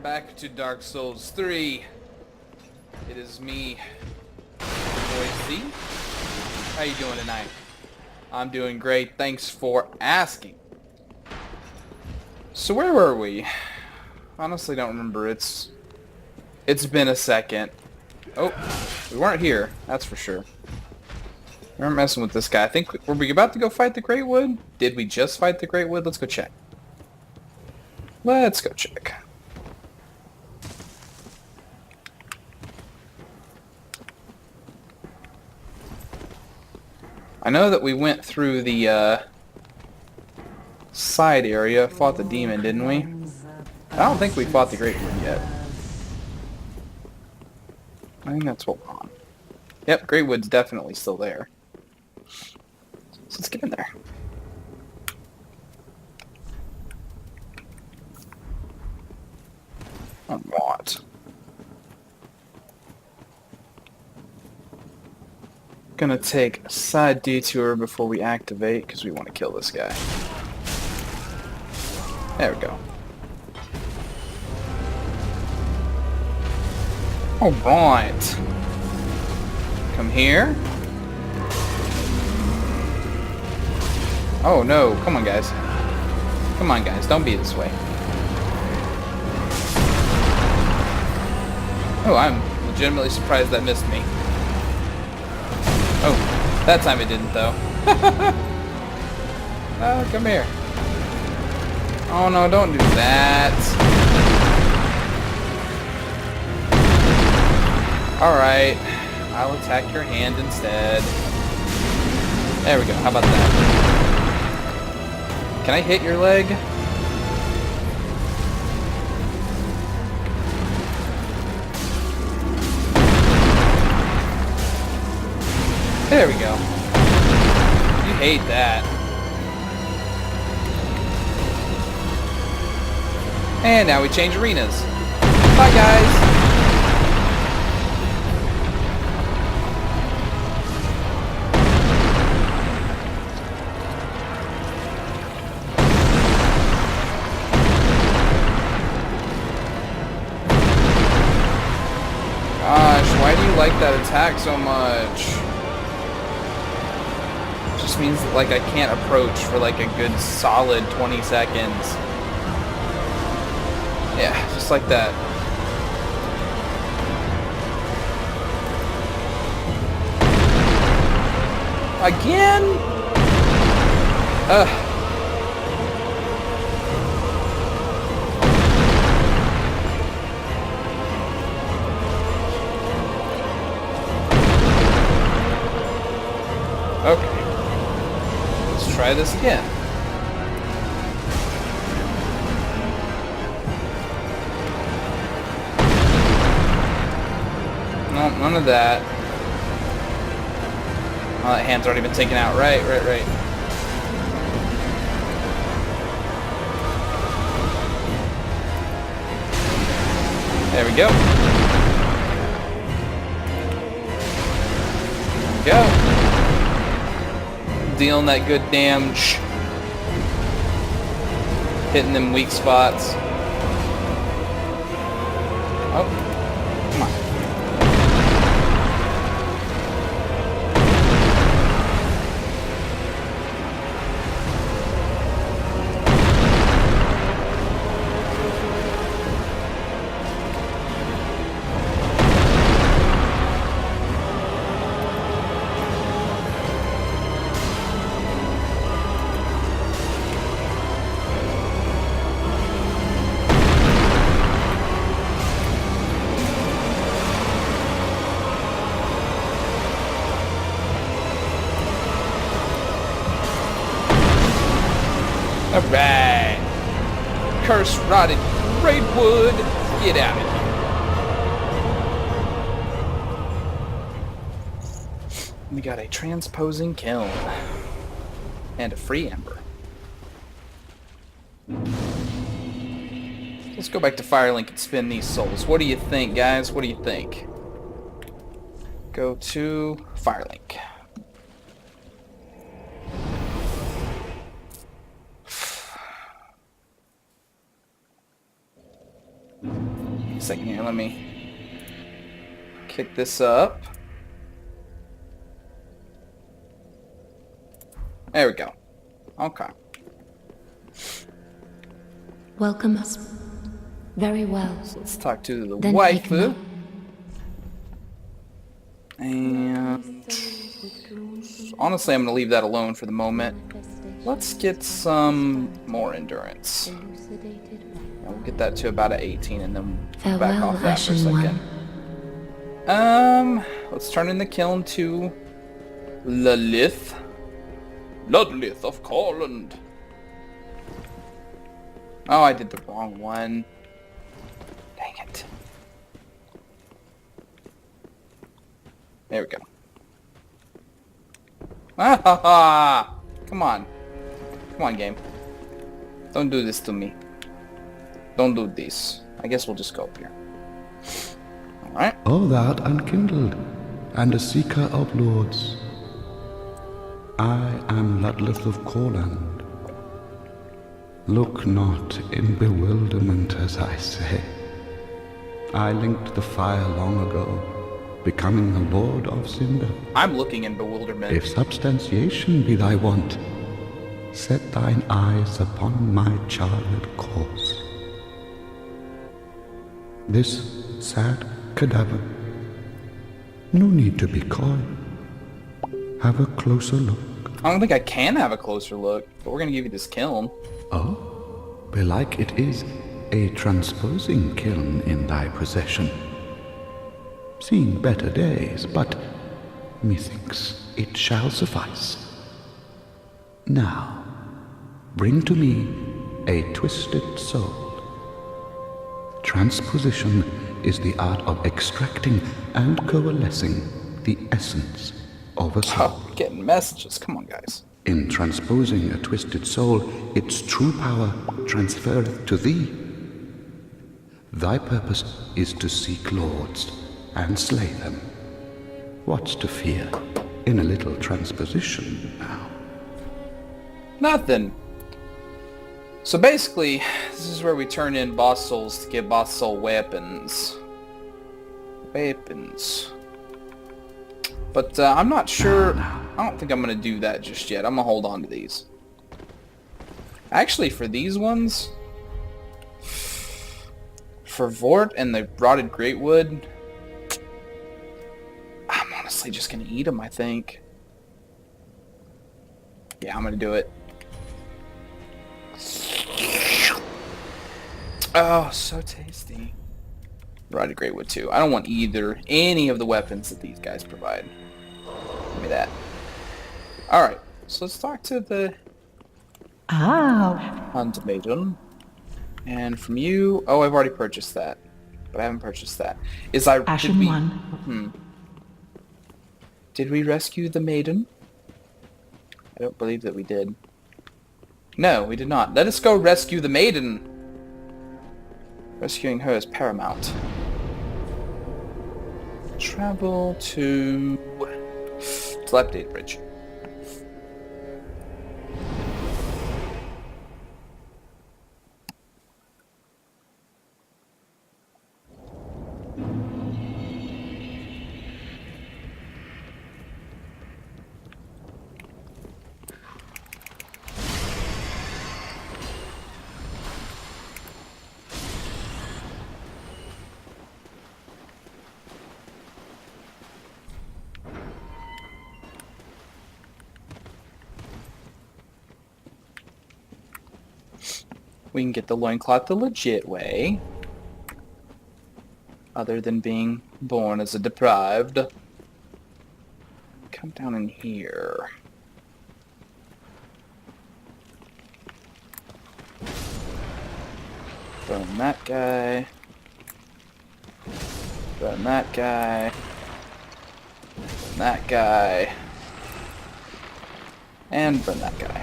back to Dark Souls 3. It is me, Boy Z. How you doing tonight? I'm doing great. Thanks for asking. So where were we? Honestly, don't remember. It's been a second. Oh, we weren't here. That's for sure. We weren't messing with this guy. I think were we about to go fight the Great Wood? Did we just fight the Great Wood? Let's go check. Let's go check. I know that we went through the side area, fought the demon, didn't we? I don't think we fought the Great Wood yet. I think that's what we're on. Yep, Great Wood's definitely still there. So let's get in there. What? Gonna take a side detour before we activate because we want to kill this guy. There we go. Alright. Come here. Oh no, come on guys. Come on guys, don't be this way. Oh, I'm legitimately surprised that missed me. Oh, that time it didn't though. Oh, come here. Oh no, don't do that. Alright, I'll attack your hand instead. There we go, how about that? Can I hit your leg? There we go. You hate that. And now we change arenas. Bye guys. Gosh, why do you like that attack so much? Just means like I can't approach for like a good solid 20 seconds. Yeah, just like that. Again? Ugh. Okay. Let's try this again. No, none of that. Oh, that hand's already been taken out. Right. There we go. There we go. Dealing that good damage. Hitting them weak spots. Oh, come on. Alright. Curse rotted Great Wood. Get out of here. We got a transposing kiln. And a free ember. Let's go back to Firelink and spin these souls. What do you think, guys? What do you think? Go to Firelink. a second here. Let me kick this up. There we go. Okay. Welcome us. Very well. So let's talk to the Then take waifu. note. And honestly, I'm going to leave that alone for the moment. Let's get some more endurance. And we'll get that to about an 18 and then back Farewell, off that for a Ashen second. Let's turn in the kiln to Lilith. Ludlith of Corland. Oh, I did the wrong one. Dang it. There we go. Ah ha ha! Come on. Come on, game. Don't do this to me. Don't do this. I guess we'll just go up here. Alright. O thou art unkindled, and a seeker of lords. I am Ludlith of Corland. Look not in bewilderment as I say. I linked the fire long ago, becoming the Lord of Cinder. I'm looking in bewilderment. If substantiation be thy want, set thine eyes upon my charred course. This sad cadaver, no need to be coy. Have a closer look. I don't think I can have a closer look, but we're gonna give you this kiln. Oh, belike it is a transposing kiln in thy possession. Seen better days, but methinks it shall suffice. Now, bring to me a twisted soul. Transposition is the art of extracting and coalescing the essence of a soul. Oh, getting messages. Come on, guys. In transposing a twisted soul, its true power transferreth to thee. Thy purpose is to seek lords and slay them. What's to fear in a little transposition now? Nothing. So basically, this is where we turn in boss souls to get boss soul weapons. Weapons. But I'm not sure. I don't think I'm going to do that just yet. I'm going to hold on to these. Actually, for these ones, for Vort and the Rotted Greatwood, I'm honestly just going to eat them, I think. Yeah, I'm going to do it. Oh, so tasty. Rotted Greatwood too. I don't want any of the weapons that these guys provide. Give me that. Alright, so let's talk to the Hunt Maiden. And from you... Oh, I've already purchased that. But I haven't purchased that. Ashen One. Did we rescue the maiden? I don't believe that we did. No, we did not. Let us go rescue the maiden! Rescuing her is paramount. Travel to... Dilapidated Bridge. We can get the loincloth the legit way. Other than being born as a deprived. Come down in here. Burn that guy. Burn that guy. Burn that guy. And burn that guy.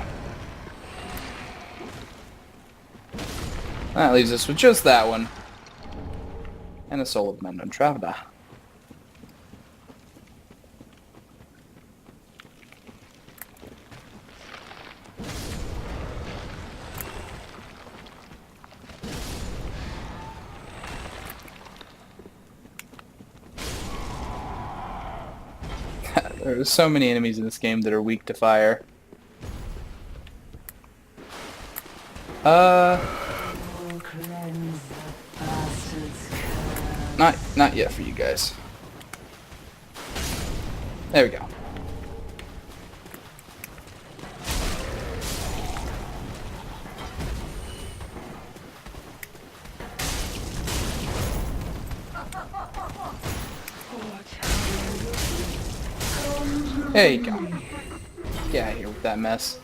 That leaves us with just that one. And a soul of Mendon Travada. There's so many enemies in this game that are weak to fire. Not yet for you guys. There we go. There you go. Get out of here with that mess.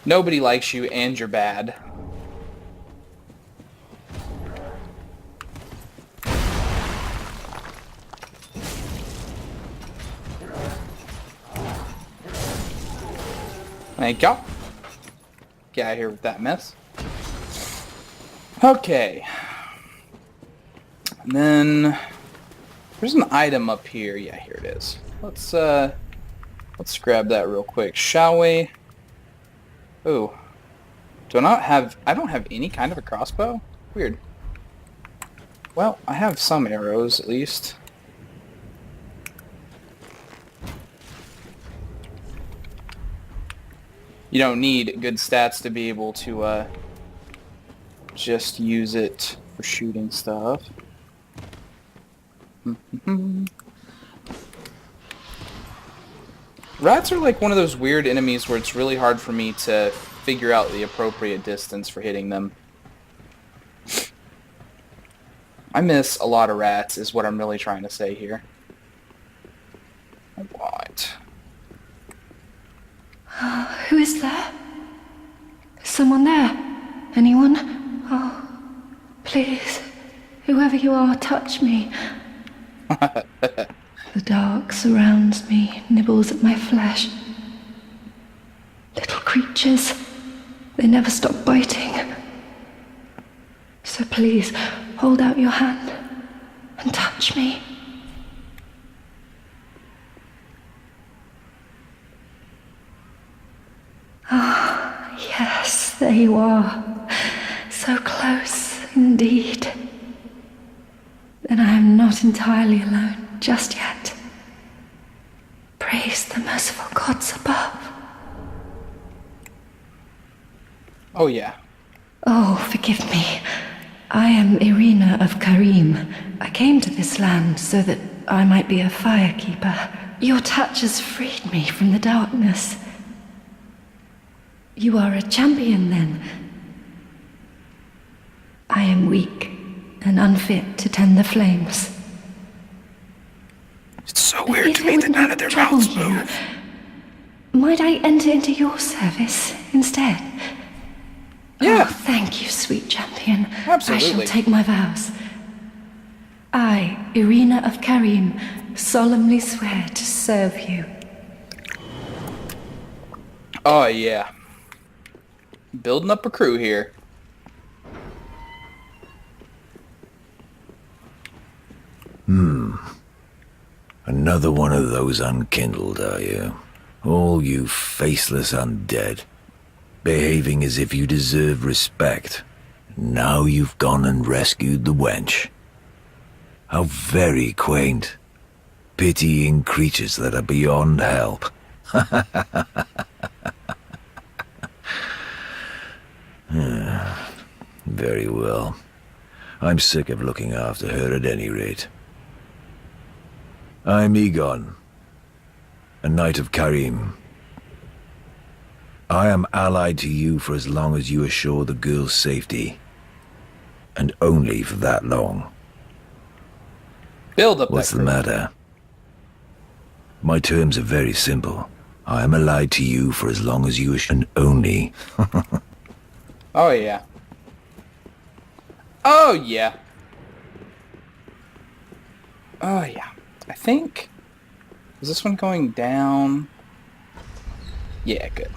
Nobody likes you and you're bad. Thank you. Get out of here with that mess. Okay. And then there's an item up here. Yeah, here it is. Let's grab that real quick, shall we? Ooh. I don't have any kind of a crossbow? Weird. Well, I have some arrows at least. You don't need good stats to be able to just use it for shooting stuff. Rats are like one of those weird enemies where it's really hard for me to figure out the appropriate distance for hitting them. I miss a lot of rats is what I'm really trying to say here. What? Who is there? Is someone there? Anyone? Oh, please, whoever you are, touch me. The dark surrounds me, nibbles at my flesh. Little creatures, they never stop biting. So please, hold out your hand and touch me. Ah, yes, there you are. So close, indeed. Then I am not entirely alone just yet. Praise the merciful gods above. Oh yeah. Oh, forgive me. I am Irina of Karim. I came to this land so that I might be a firekeeper. Your touch has freed me from the darkness. You are a champion, then? I am weak and unfit to tend the flames. It's so weird to me that none of their mouths move. Might I enter into your service instead? Yeah. Oh, thank you, sweet champion. Absolutely. I shall take my vows. I, Irina of Karim, solemnly swear to serve you. Oh yeah. Building up a crew here. Another one of those unkindled, are you? All you faceless undead. Behaving as if you deserve respect. Now you've gone and rescued the wench. How very quaint. Pitying creatures that are beyond help. Very well. I'm sick of looking after her at any rate. I'm Egon, a knight of Karim. I am allied to you for as long as you assure the girl's safety. And only for that long. Build up What's that the crew. matter? My terms are very simple. I am allied to you for as long as you assure, and only. Oh yeah. Oh yeah. Oh yeah. I think... Is this one going down? Yeah, good.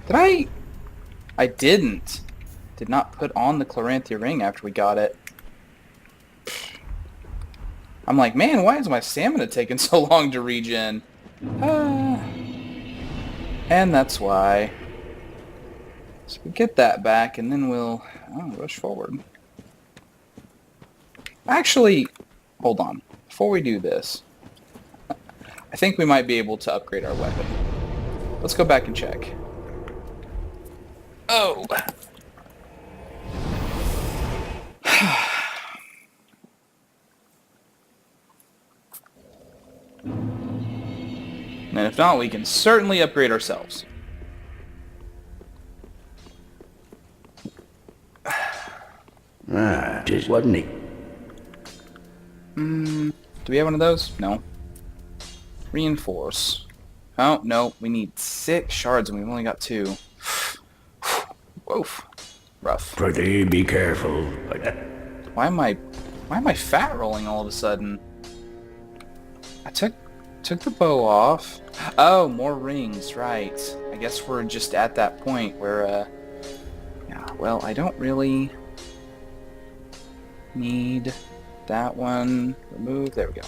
Did I... I didn't. Did not put on the Cloranthia ring after we got it. I'm like, man, why is my stamina taking so long to regen? And that's why. So we get that back, and then we'll rush forward. Actually, hold on. Before we do this, I think we might be able to upgrade our weapon. Let's go back and check. Oh! And if not, we can certainly upgrade ourselves. Just wasn't it? Do we have one of those? No. Reinforce. Oh, no. We need 6 shards and we've only got 2. Woof. Rough. Pretty be careful. Why am I fat rolling all of a sudden? I took the bow off. Oh, more rings, right. I guess we're just at that point where, yeah, well, I don't really need that one removed. There we go.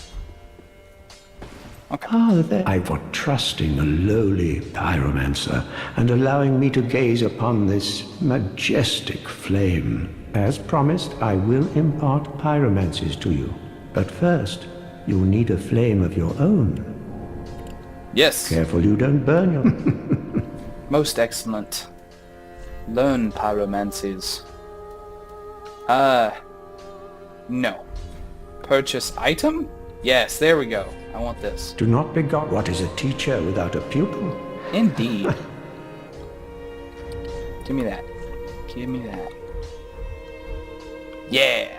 Okay. I for trusting a lowly pyromancer and allowing me to gaze upon this majestic flame. As promised, I will impart pyromancies to you. But first, you'll need a flame of your own. Yes. Careful you don't burn your... Most excellent. Learn pyromancies. No. Purchase item? Yes, there we go. I want this. Do not be got. What is a teacher without a pupil? Indeed. Give me that. Give me that. Yeah!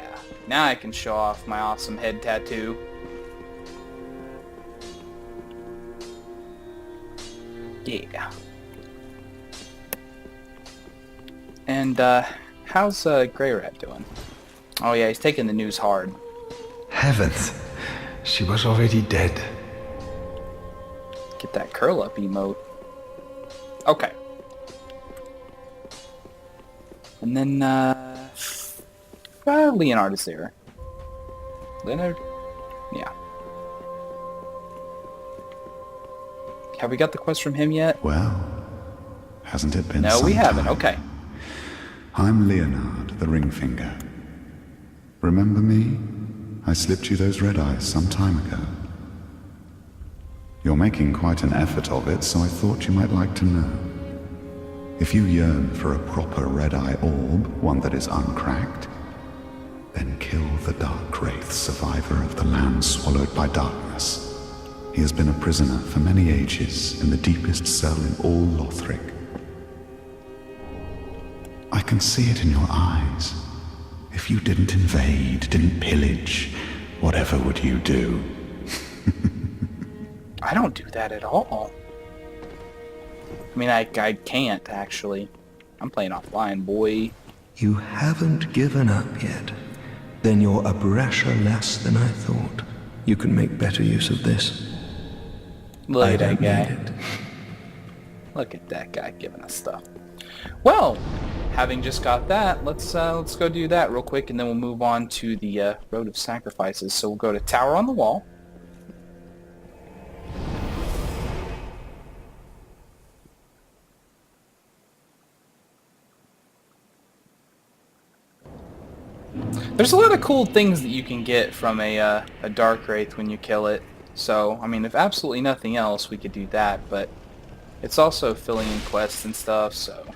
Now I can show off my awesome head tattoo. Yeah. And, how's, Grey Rat doing? Oh yeah, he's taking the news hard. Heavens, she was already dead. Get that curl up emote. Okay. And then, Leonard is there. Leonard? Yeah. Have we got the quest from him yet? Well, hasn't it been No, some we haven't. time? Okay. I'm Leonard, the Ringfinger. Remember me? I slipped you those red eyes some time ago. You're making quite an effort of it, so I thought you might like to know. If you yearn for a proper red-eye orb, one that is uncracked, then kill the Dark Wraith, survivor of the land swallowed by darkness. He has been a prisoner for many ages in the deepest cell in all Lothric. I can see it in your eyes. If you didn't invade, didn't pillage, whatever would you do? I don't do that at all. I mean, I can't, actually. I'm playing offline, boy. You haven't given up yet. Then you're a brasher less than I thought. You can make better use of this. Look I at that don't guy. need it. Look at that guy giving us stuff. Well, having just got that, let's go do that real quick, and then we'll move on to the Road of Sacrifices. So we'll go to Tower on the Wall. There's a lot of cool things that you can get from a Dark Wraith when you kill it. So, I mean, if absolutely nothing else, we could do that, but it's also filling in quests and stuff, so...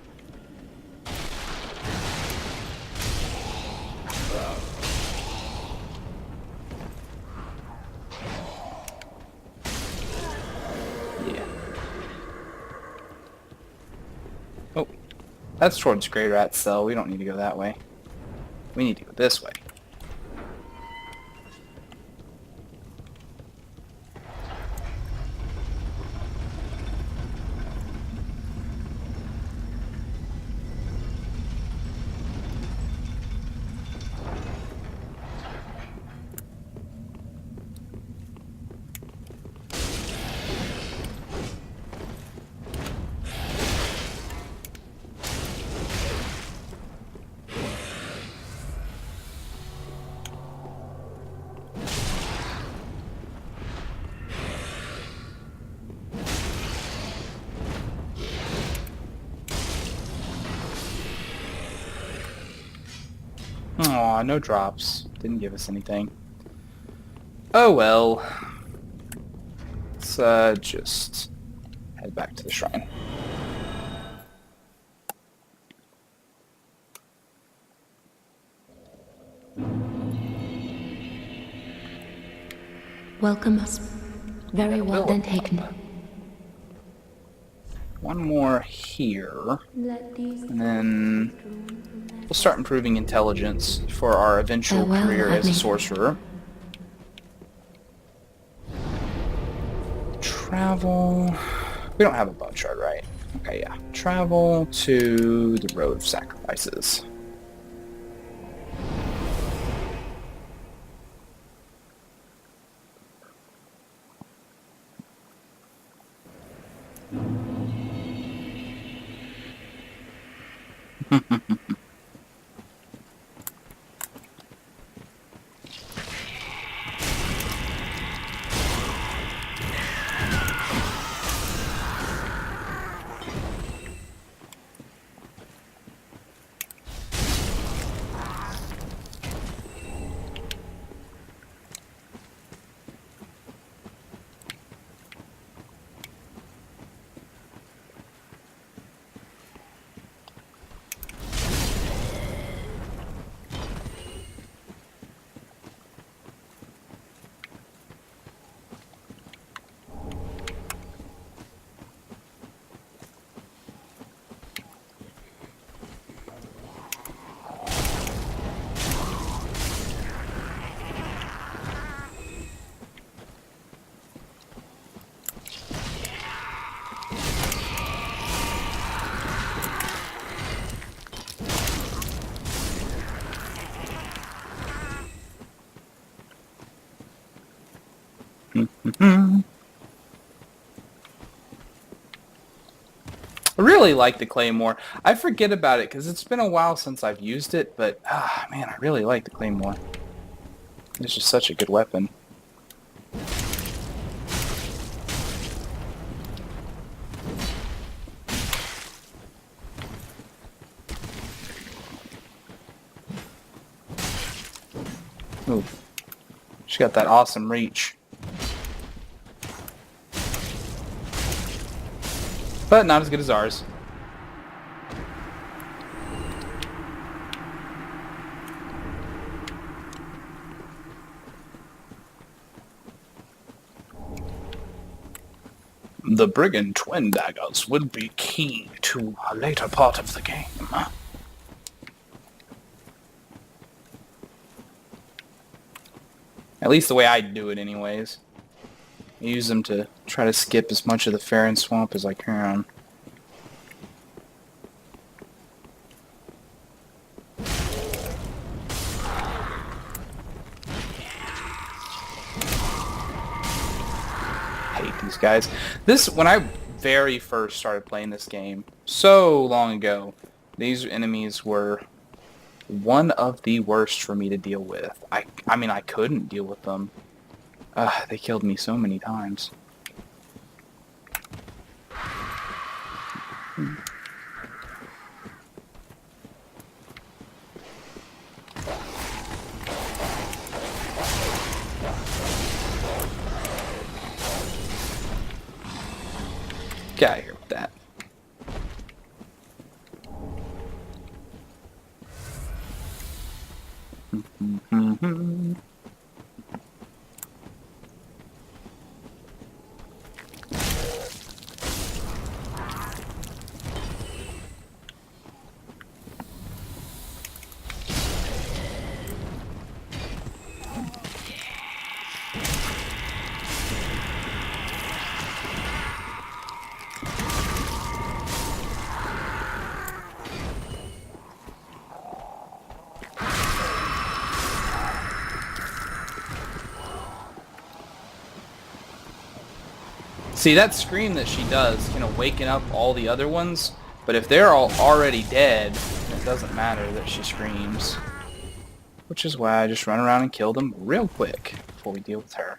Yeah. Oh, that's towards Grey Rat's cell. We don't need to go that way. We need to go this way. Aw, no drops. Didn't give us anything. Oh well. Let's just head back to the shrine. Welcome us. Very well then taken. One more here. And then we'll start improving intelligence for our eventual career as a sorcerer. Travel. We don't have a bow chart, right? Okay, yeah. Travel to the Road of Sacrifices. I really like the Claymore. I forget about it because it's been a while since I've used it, but man, I really like the Claymore. It's just such a good weapon. Ooh. She got that awesome reach. But not as good as ours. The Brigand Twin Daggers would be key to a later part of the game. At least the way I do it anyways. I use them to try to skip as much of the Farron Swamp as I can. Hate these guys. When I very first started playing this game, so long ago, these enemies were one of the worst for me to deal with. I mean, I couldn't deal with them. They killed me so many times. Get out of here with that. See, that scream that she does, waking up all the other ones, but if they're all already dead, it doesn't matter that she screams. Which is why I just run around and kill them real quick before we deal with her.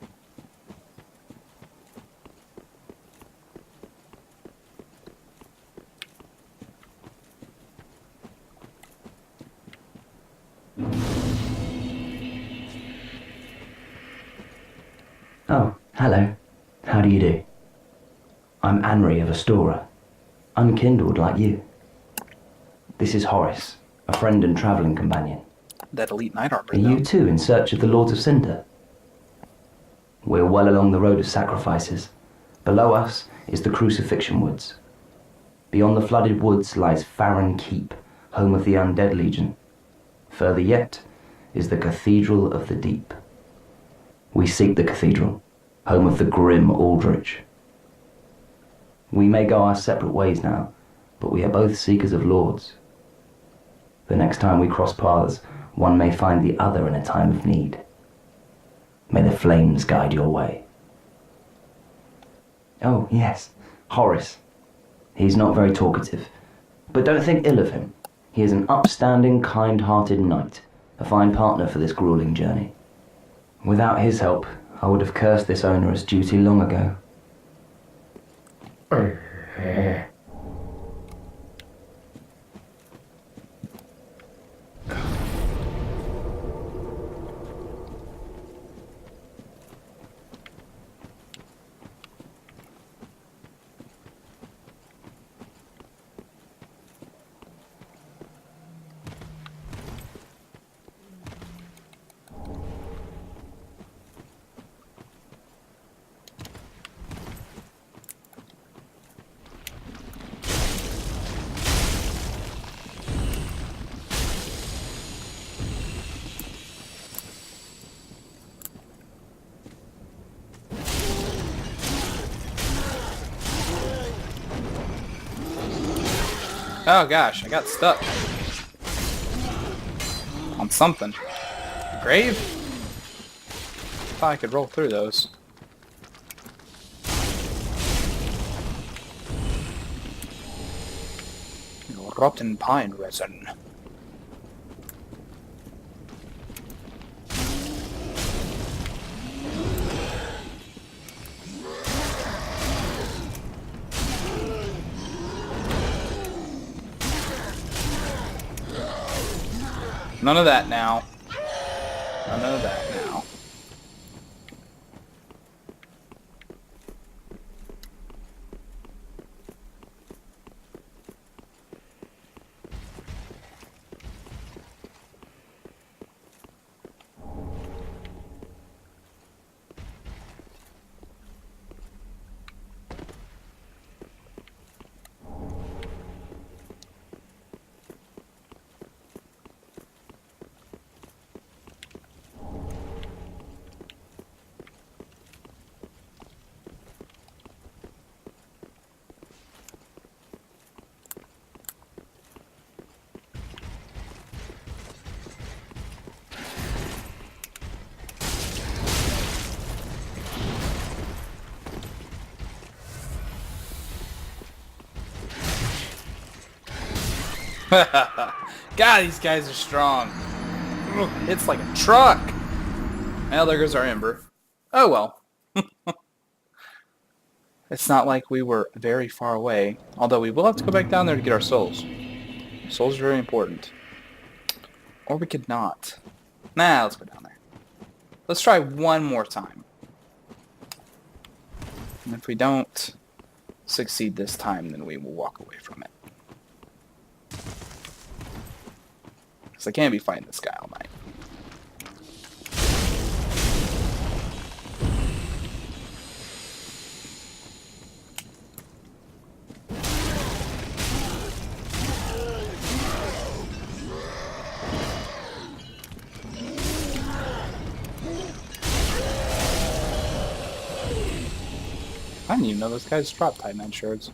Hello. How do you do? I'm Anri of Astora, unkindled like you. This is Horace, a friend and travelling companion. That elite knight armor, Are you too in search of the Lords of Cinder? We're well along the road of sacrifices. Below us is the Crucifixion Woods. Beyond the flooded woods lies Farron Keep, home of the Undead Legion. Further yet is the Cathedral of the Deep. We seek the cathedral, home of the grim Aldrich. We may go our separate ways now, but we are both seekers of lords. The next time we cross paths, one may find the other in a time of need. May the flames guide your way. Oh, yes, Horace. He's not very talkative, but don't think ill of him. He is an upstanding, kind-hearted knight, a fine partner for this grueling journey. Without his help, I would have cursed this onerous duty long ago. Oh gosh, I got stuck on something. Grave? Thought I could roll through those. Rotten pine resin. None of that now. None of that now. God, these guys are strong. It's like a truck. Well, there goes our Ember. Oh well. It's not like we were very far away. Although we will have to go back down there to get our souls. Souls are very important. Or we could not. Nah, let's go down there. Let's try one more time. And if we don't succeed this time, then we will walk away from it. Because I can't be fighting this guy all night. I didn't even know those guys dropped Titanite shards.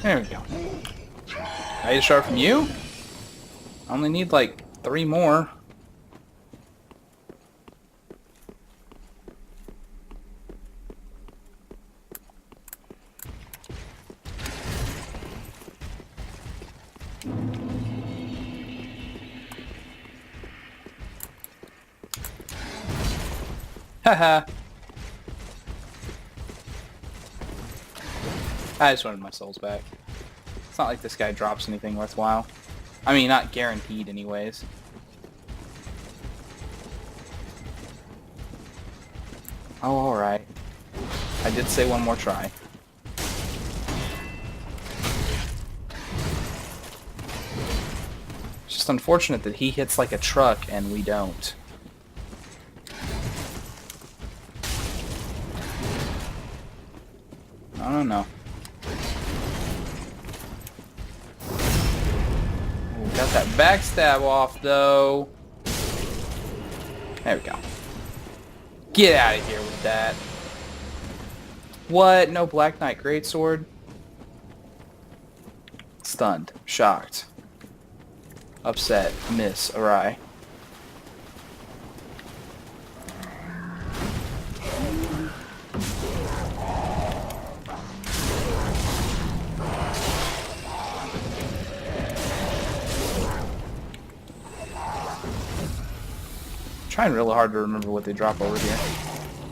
There we go. I need a shard from you? I only need like 3 more. Haha. I just wanted my souls back. It's not like this guy drops anything worthwhile. I mean, not guaranteed anyways. Oh, alright. I did say one more try. It's just unfortunate that he hits like a truck and we don't. I don't know. Ooh, got that backstab off though. There we go. Get out of here with that. What? No Black Knight Greatsword? Stunned. Shocked. Upset. Miss. Awry. Trying really hard to remember what they drop over here,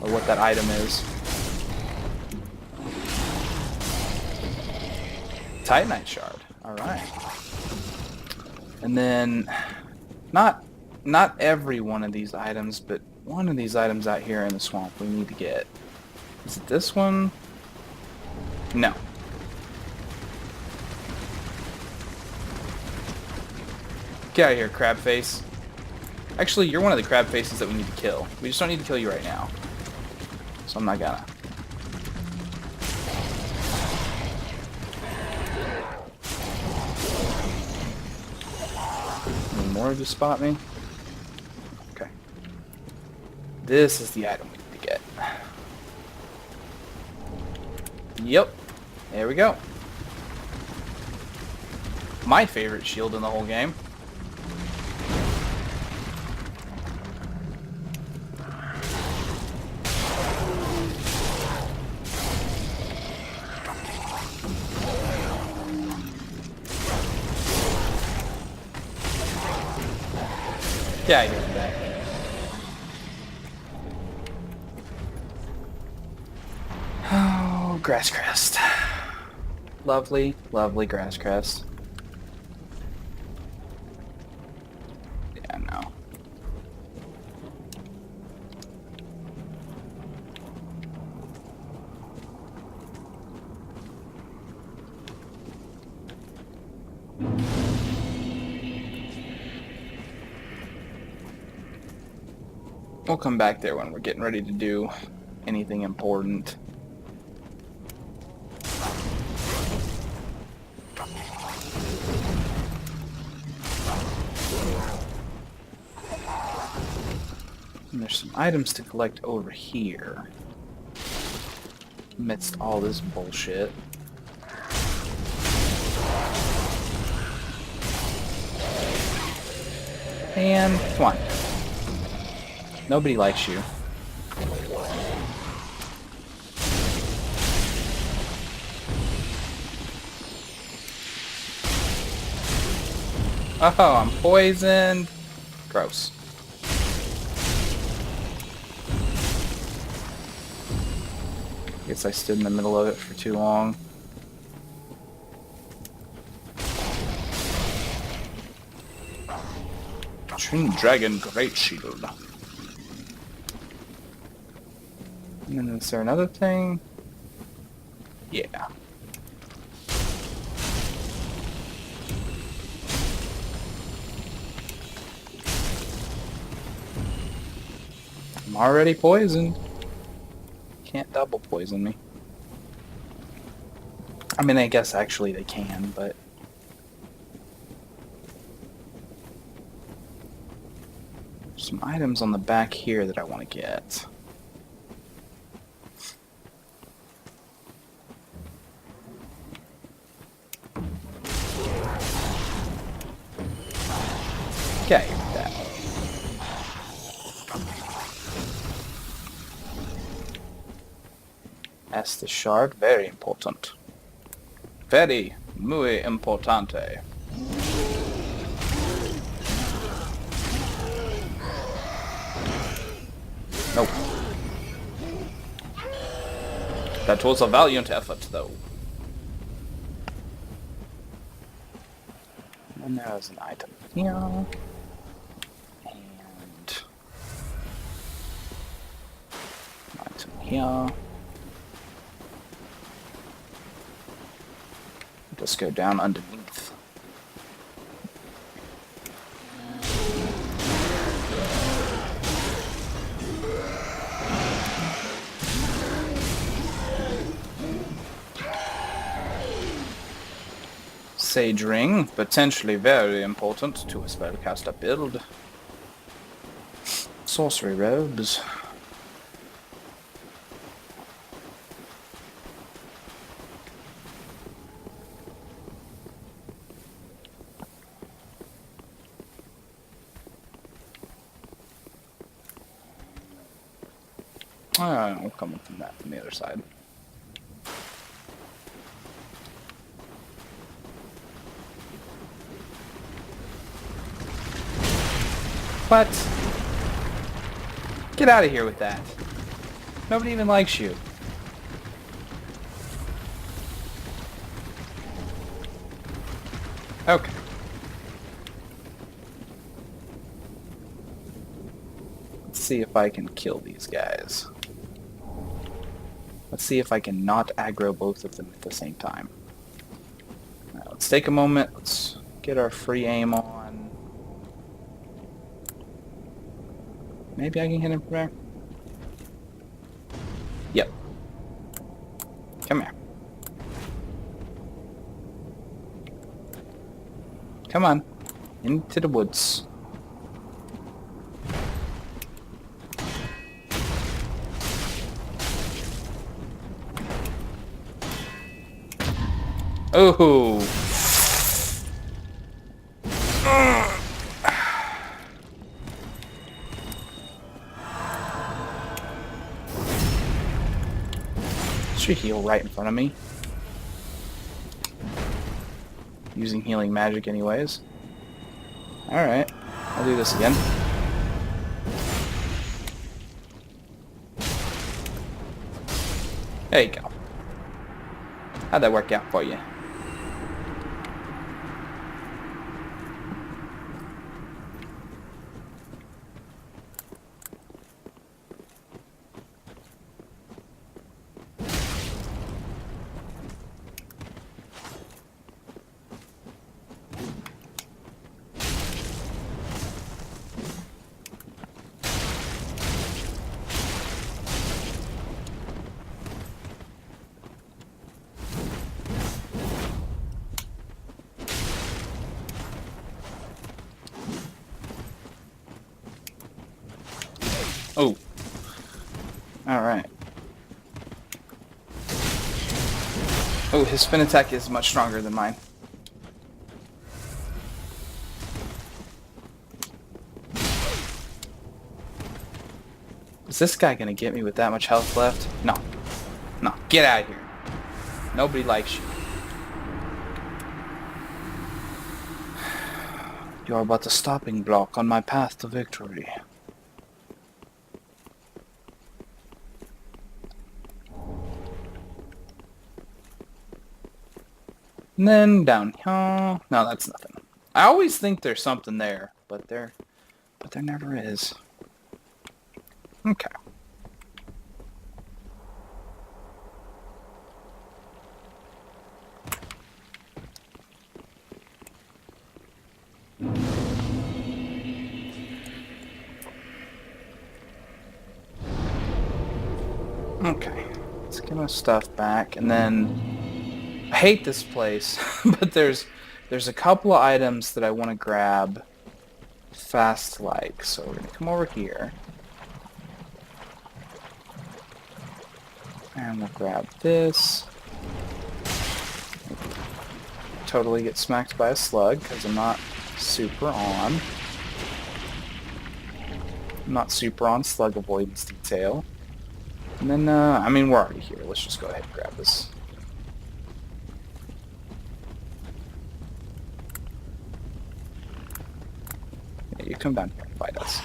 or what that item is. Titanite shard. All right. And then, not every one of these items, but one of these items out here in the swamp we need to get. Is it this one? No. Get out of here, crab face. Actually, you're one of the crab faces that we need to kill. We just don't need to kill you right now. So I'm not gonna. Any more to spot me? Okay. This is the item we need to get. Yep. There we go. My favorite shield in the whole game. Yeah, you're back. Oh, grass crest. Lovely, lovely grass crest. Yeah, no. We'll come back there when we're getting ready to do anything important. And there's some items to collect over here. Amidst all this bullshit. And come on. Nobody likes you. Oh, I'm poisoned. Gross. Guess I stood in the middle of it for too long. Twin Dragon Great Shield. And then is there another thing? Yeah. I'm already poisoned. Can't double poison me. I mean, I guess actually they can, but... some items on the back here that I want to get. Okay, that. Estus shard, very important. Very, muy importante. Nope. That was a valiant effort, though. And there's an item here. And... an item here. Just go down underneath. Sage Ring, potentially very important to a spellcaster build. Sorcery Robes. I'm coming from that from the other side. What? Get out of here with that. Nobody even likes you. Okay. Let's see if I can kill these guys. Let's see if I can not aggro both of them at the same time. Now, let's take a moment. Let's get our free aim on. Maybe I can hit him from there. Yep. Come here. Come on. Into the woods. Oh. Should heal right in front of me. Using healing magic anyways. Alright, I'll do this again. There you go. How'd that work out for you? Oh. Alright. Oh, his spin attack is much stronger than mine. Is this guy gonna get me with that much health left? No. No. Get out of here. Nobody likes you. You are but a stopping block on my path to victory. And then down here. No, that's nothing. I always think there's something there, but there never is. Okay. Okay. Let's get our stuff back, and then I hate this place, but there's a couple of items that I want to grab fast like. So we're going to come over here. And we'll grab this. Totally get smacked by a slug because I'm not super on. I'm not super on slug avoidance detail. And then, I mean, we're already here. Let's just go ahead and grab this. Yeah, you come down here and fight us.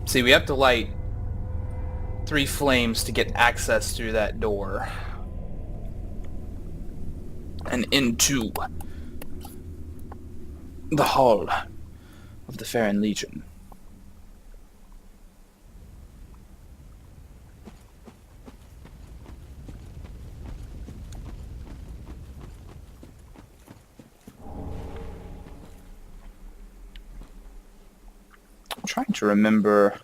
See, we have to light 3 flames to get access through that door. And into the hall of the Farron Legion. I'm trying to remember.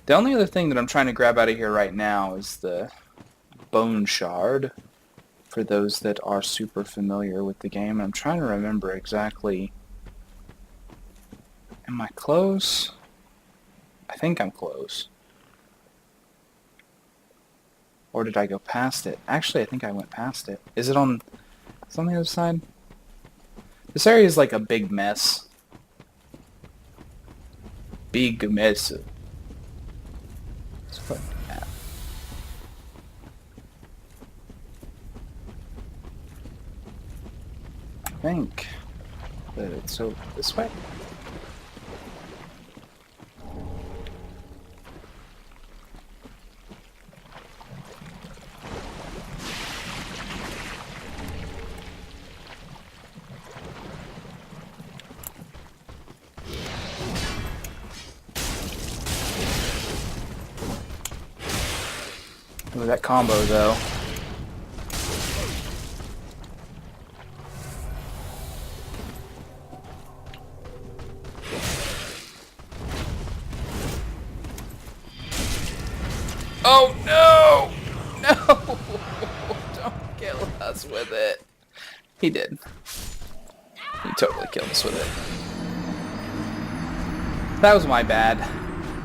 The only other thing that I'm trying to grab out of here right now is the bone shard. For those that are super familiar with the game, I'm trying to remember exactly. Am I close? I think I'm close. Or did I go past it? Actually, I think I went past it. Is it on the other side? This area is like a big mess. Big mess. Let's put that. I think that it's over this way. Look at that combo, though. Oh, no! No! Don't kill us with it. He did. He totally killed us with it. That was my bad.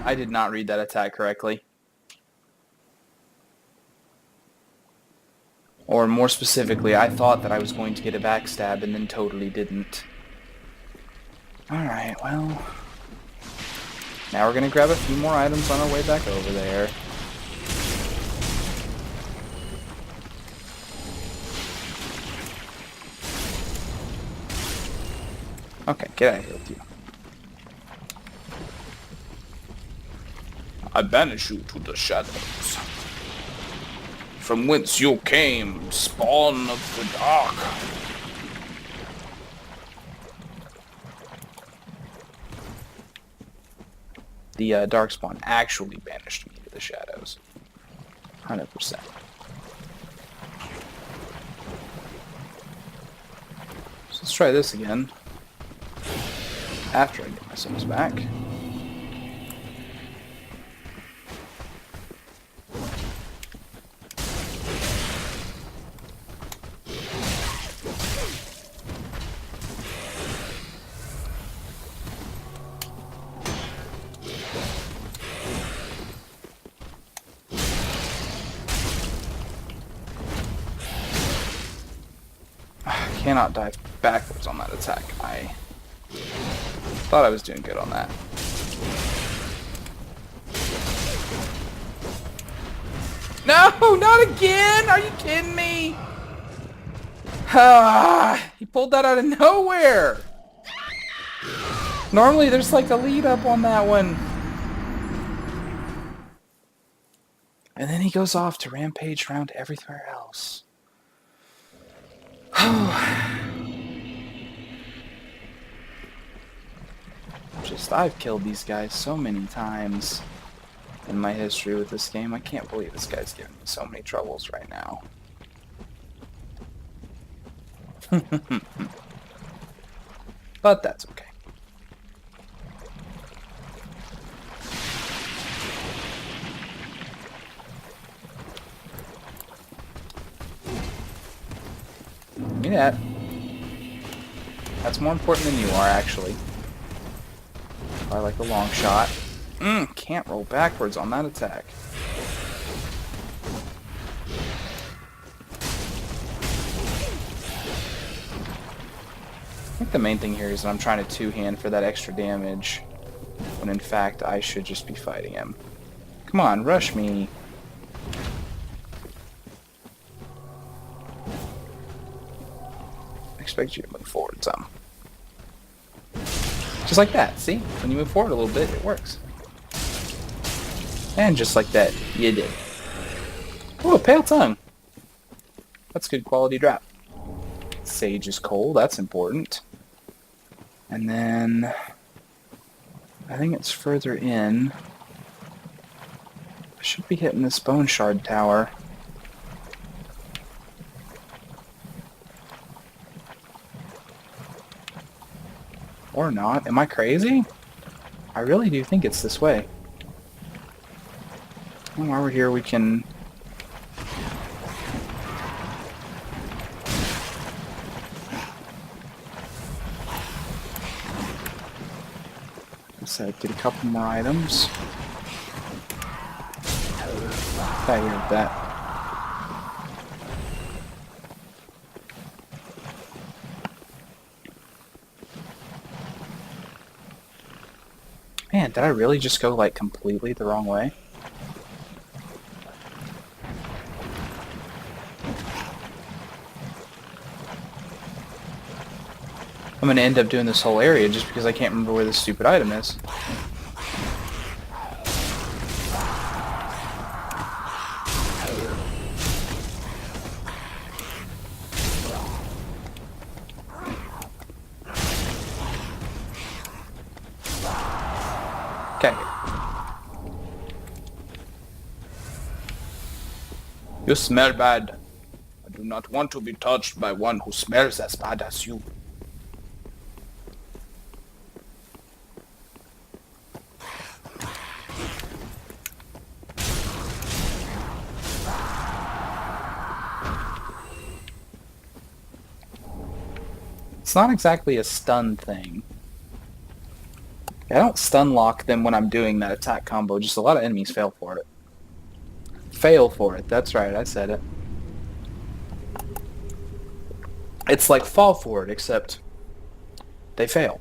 I did not read that attack correctly. Or more specifically, I thought that I was going to get a backstab and then totally didn't. Alright, well. Now we're going to grab a few more items on our way back over there. Okay, get out of here with you. I banish you to the shadows. From whence you came, spawn of the dark. The Darkspawn actually banished me to the shadows. 100%. So let's try this again. After I get my souls back. Cannot dive backwards on that attack. I thought I was doing good on that. No, not again! Are you kidding me? He pulled that out of nowhere! Normally there's like a lead up on that one. And then he goes off to rampage around everywhere else. I've killed these guys so many times in my history with this game. I can't believe this guy's giving me so many troubles right now. But that's okay. Give me that. That's more important than you are, actually. I like the long shot. Can't roll backwards on that attack. I think the main thing here is that I'm trying to two-hand for that extra damage, when in fact I should just be fighting him. Come on, rush me. I expect you to move forward some. Just like that, see? When you move forward a little bit, it works. And just like that, you did. Oh, pale tongue. That's good quality drop. Sage is coal, that's important. And then I think it's further in. I should be hitting this bone shard tower. Or not. Am I crazy? I really do think it's this way. And while we're here, we can... So get a couple more items. I heard that. Man, did I really just go like completely the wrong way? I'm gonna end up doing this whole area just because I can't remember where this stupid item is. Okay. You smell bad. I do not want to be touched by one who smells as bad as you. It's not exactly a stun thing. I don't stun lock them when I'm doing that attack combo, just a lot of enemies fail for it. Fail for it, that's right, I said it. It's like fall for it, except they fail.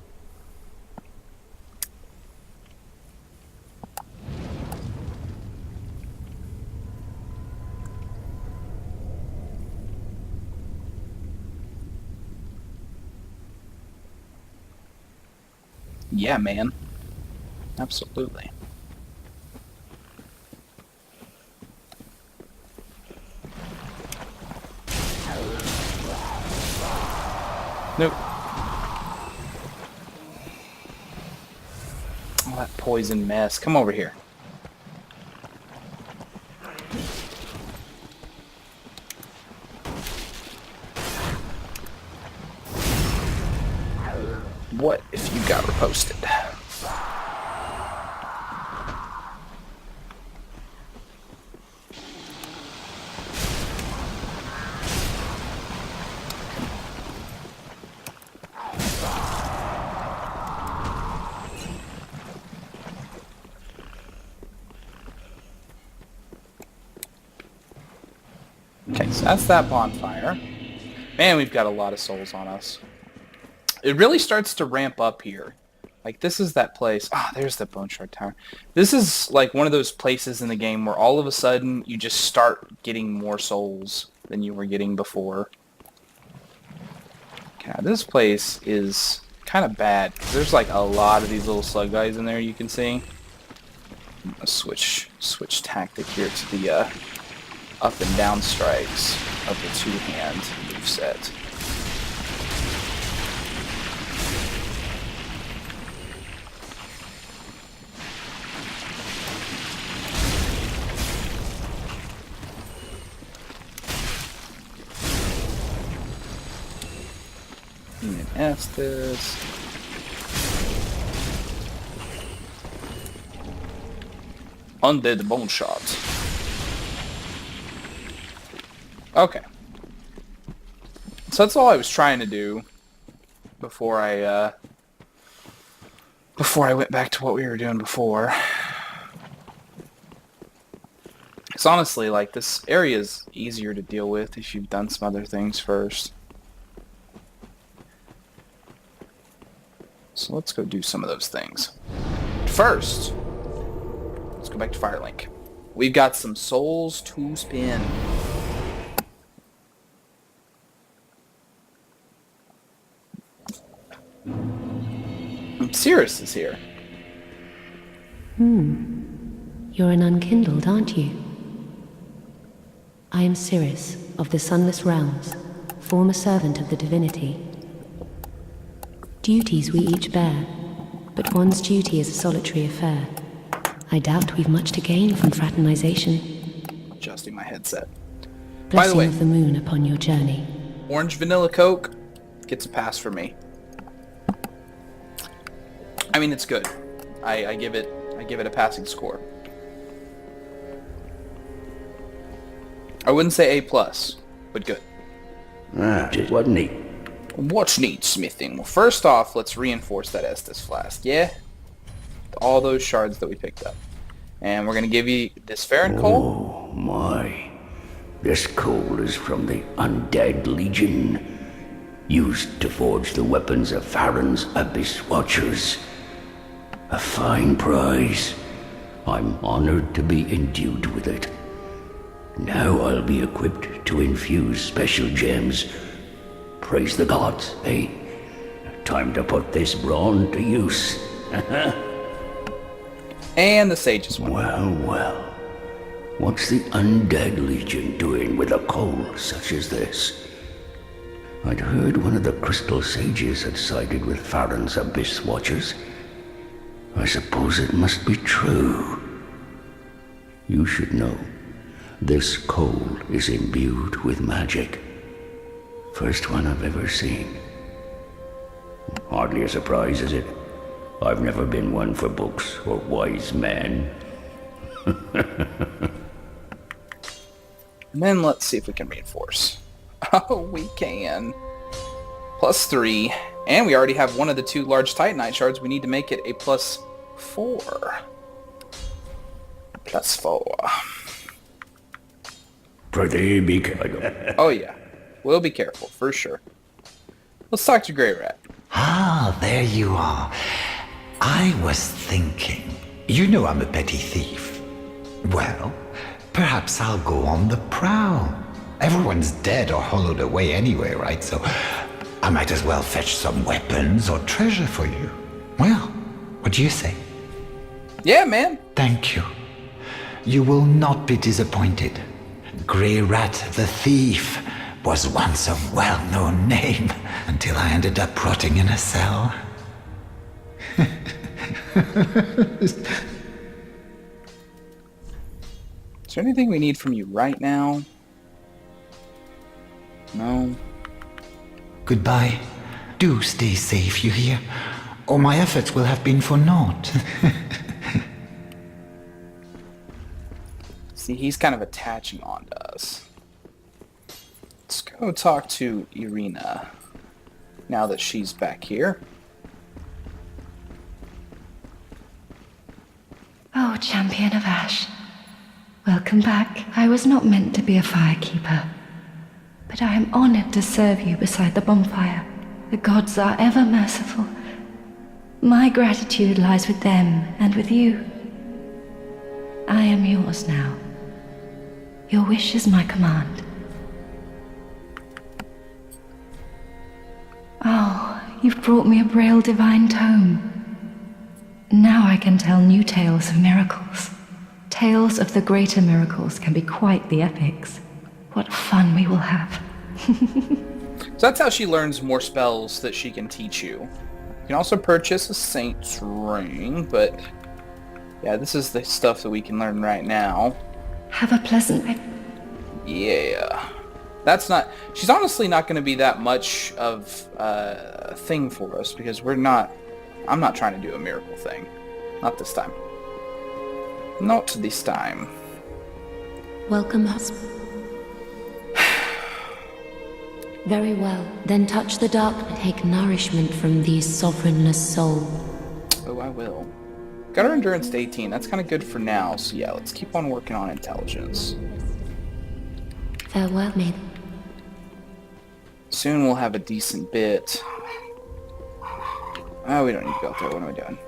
Yeah, man. Absolutely. Nope. Oh, that poison mess. Come over here. What if you got reposted? Okay, so that's that bonfire. Man, we've got a lot of souls on us. It really starts to ramp up here. Like, this is that place. Ah, there's the Bone Shard Tower. This is, like, one of those places in the game where all of a sudden you just start getting more souls than you were getting before. Okay, this place is kind of bad. There's, like, a lot of these little slug guys in there you can see. I'm gonna switch tactic here to the up and down strikes of the two-hand moveset. And Estus. Undead Bone Shot. Okay. So that's all I was trying to do before I went back to what we were doing before. Because honestly, like, this area is easier to deal with if you've done some other things first. So let's go do some of those things. First, let's go back to Firelink. We've got some souls to spin. Cirrus is here. You're an unkindled, aren't you? I am Cirrus, of the Sunless Realms, former servant of the divinity. Duties we each bear, but one's duty is a solitary affair. I doubt we've much to gain from fraternization. Adjusting my headset. Blessing By the way, of the moon upon your journey. Orange vanilla Coke gets a pass for me. I mean, it's good. I give it a passing score. I wouldn't say A+, but good. Just what neat. What's needs smithing? Well, first off, let's reinforce that Estus flask. Yeah? All those shards that we picked up. And we're going to give you this Farron coal. Oh my. This coal is from the Undead Legion, used to forge the weapons of Farron's Abyss Watchers. A fine prize. I'm honored to be endued with it. Now I'll be equipped to infuse special gems. Praise the gods, eh? Time to put this brawn to use. And the sages one. Well. What's the Undead Legion doing with a coal such as this? I'd heard one of the Crystal Sages had sided with Farron's Abyss Watchers. I suppose it must be true. You should know, this coal is imbued with magic. First one I've ever seen. Hardly a surprise, is it? I've never been one for books or wise men. And then let's see if we can reinforce. Oh, we can. +3. And we already have one of the 2 large Titanite shards. We need to make it a +4. +4. Pretty be careful. Oh yeah. We'll be careful, for sure. Let's talk to Grey Rat. Ah, there you are. I was thinking. You know I'm a petty thief. Well, perhaps I'll go on the prowl. Everyone's dead or hollowed away anyway, right? So I might as well fetch some weapons or treasure for you. Well, what do you say? Yeah, man. Thank you. You will not be disappointed. Grey Rat the Thief was once a well-known name until I ended up rotting in a cell. Is there anything we need from you right now? No. Goodbye. Do stay safe, you hear? Or my efforts will have been for naught. See, he's kind of attaching on to us. Let's go talk to Irina, now that she's back here. Oh, Champion of Ash. Welcome back. I was not meant to be a firekeeper, but I am honored to serve you beside the bonfire. The gods are ever merciful. My gratitude lies with them and with you. I am yours now. Your wish is my command. Oh, you've brought me a Braille Divine Tome. Now I can tell new tales of miracles. Tales of the greater miracles can be quite the epics. What fun we will have. So that's how she learns more spells that she can teach you. You can also purchase a Saint's Ring, but yeah, this is the stuff that we can learn right now. Have a pleasant night. Yeah. That's not... She's honestly not going to be that much of a thing for us, because we're not... I'm not trying to do a miracle thing. Not this time. Not this time. Welcome, husband. Very well. Then touch the dark and take nourishment from these sovereignless souls. Oh, I will. Got our endurance to 18. That's kind of good for now. So yeah, let's keep on working on intelligence. Farewell, maiden. Soon we'll have a decent bit. Oh, we don't need to go up there. What am I doing?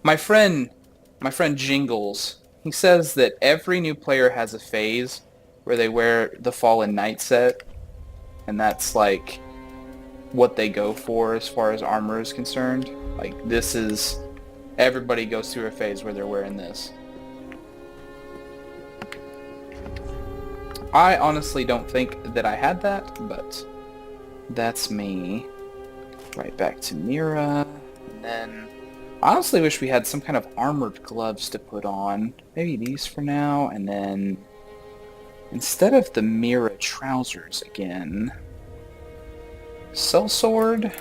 My friend Jingles, he says that every new player has a phase where they wear the Fallen Knight set, and that's like what they go for as far as armor is concerned. Like, this is, everybody goes through a phase where they're wearing this. I honestly don't think that I had that, but that's me. Right back to Mira, and then I honestly wish we had some kind of armored gloves to put on. Maybe these for now, and then instead of the Mira trousers again, sellsword.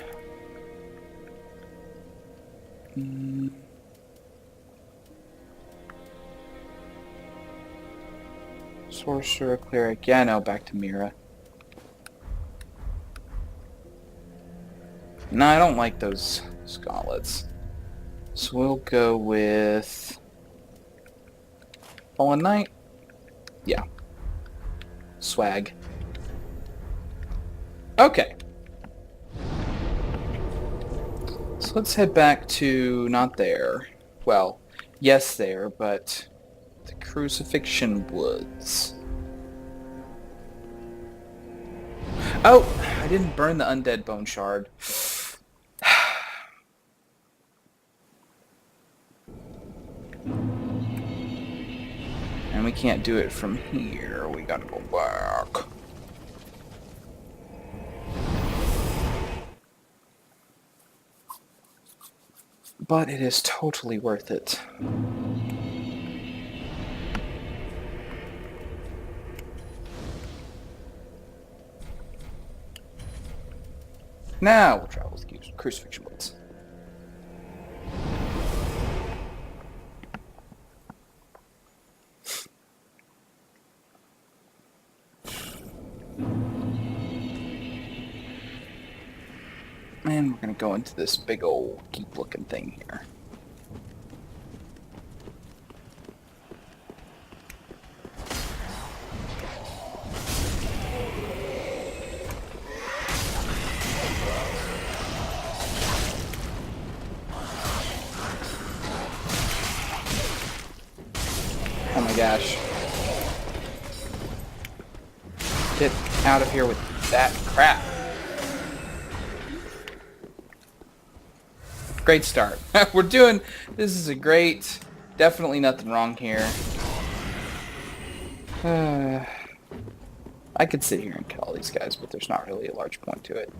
Sorcerer, cleric. Yeah, no, back to Mira. No, I don't like those gauntlets. So we'll go with Fallen Knight. Yeah. Swag. Okay. So let's head back to, not there. Well, yes there, but the Crucifixion Woods. Oh, I didn't burn the undead bone shard. And we can't do it from here. We gotta go back. But it is totally worth it. Now we'll travel with Crucifixion Woods. And we're going to go into this big old keep looking thing here. Oh my gosh. Get out of here with that crap. Great start. We're doing, this is a great, definitely nothing wrong here. I could sit here and kill all these guys, but there's not really a large point to it.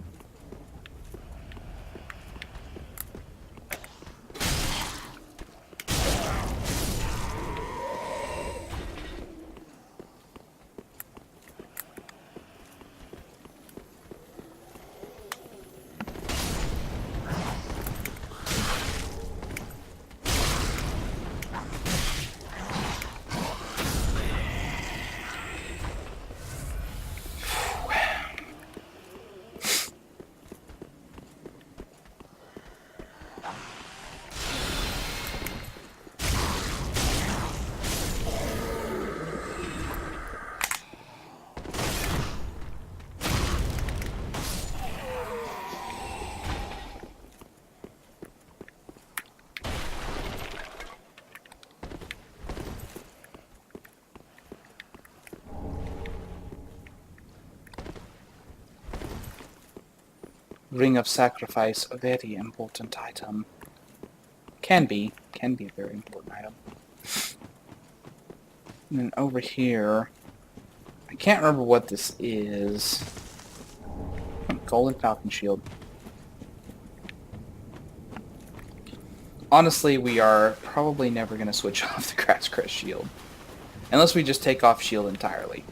Ring of Sacrifice, a very important item. Can be a very important item. And then over here, I can't remember what this is. Golden Falcon Shield. Honestly, we are probably never going to switch off the Grass Crest Shield. Unless we just take off Shield entirely.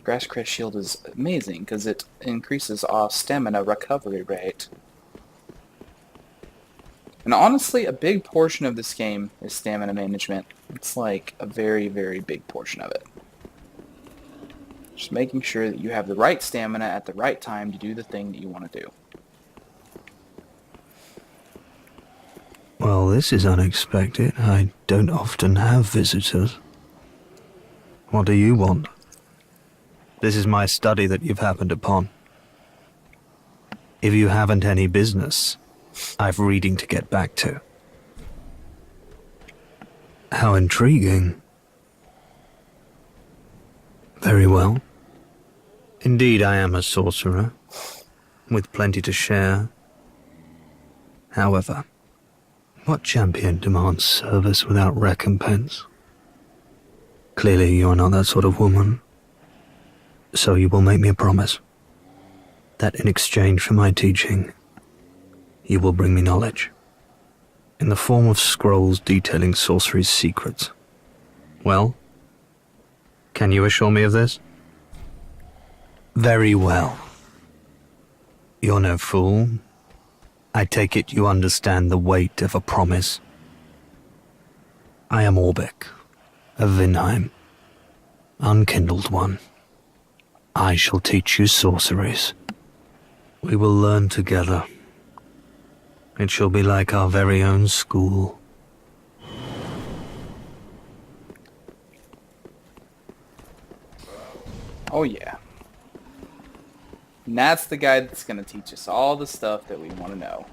Grass Crest Shield is amazing because it increases our stamina recovery rate. And honestly, a big portion of this game is stamina management. It's like a very, very big portion of it. Just making sure that you have the right stamina at the right time to do the thing that you want to do. Well, this is unexpected. I don't often have visitors. What do you want? This is my study that you've happened upon. If you haven't any business, I've reading to get back to. How intriguing. Very well. Indeed, I am a sorcerer, with plenty to share. However, what champion demands service without recompense? Clearly, you're not that sort of woman. So you will make me a promise that in exchange for my teaching, you will bring me knowledge in the form of scrolls detailing sorcery's secrets. Well, can you assure me of this? Very well. You're no fool. I take it you understand the weight of a promise. I am Orbeck, of Vinheim, unkindled one. I shall teach you sorceries. We will learn together. It shall be like our very own school. Oh yeah. And that's the guy that's going to teach us all the stuff that we want to know.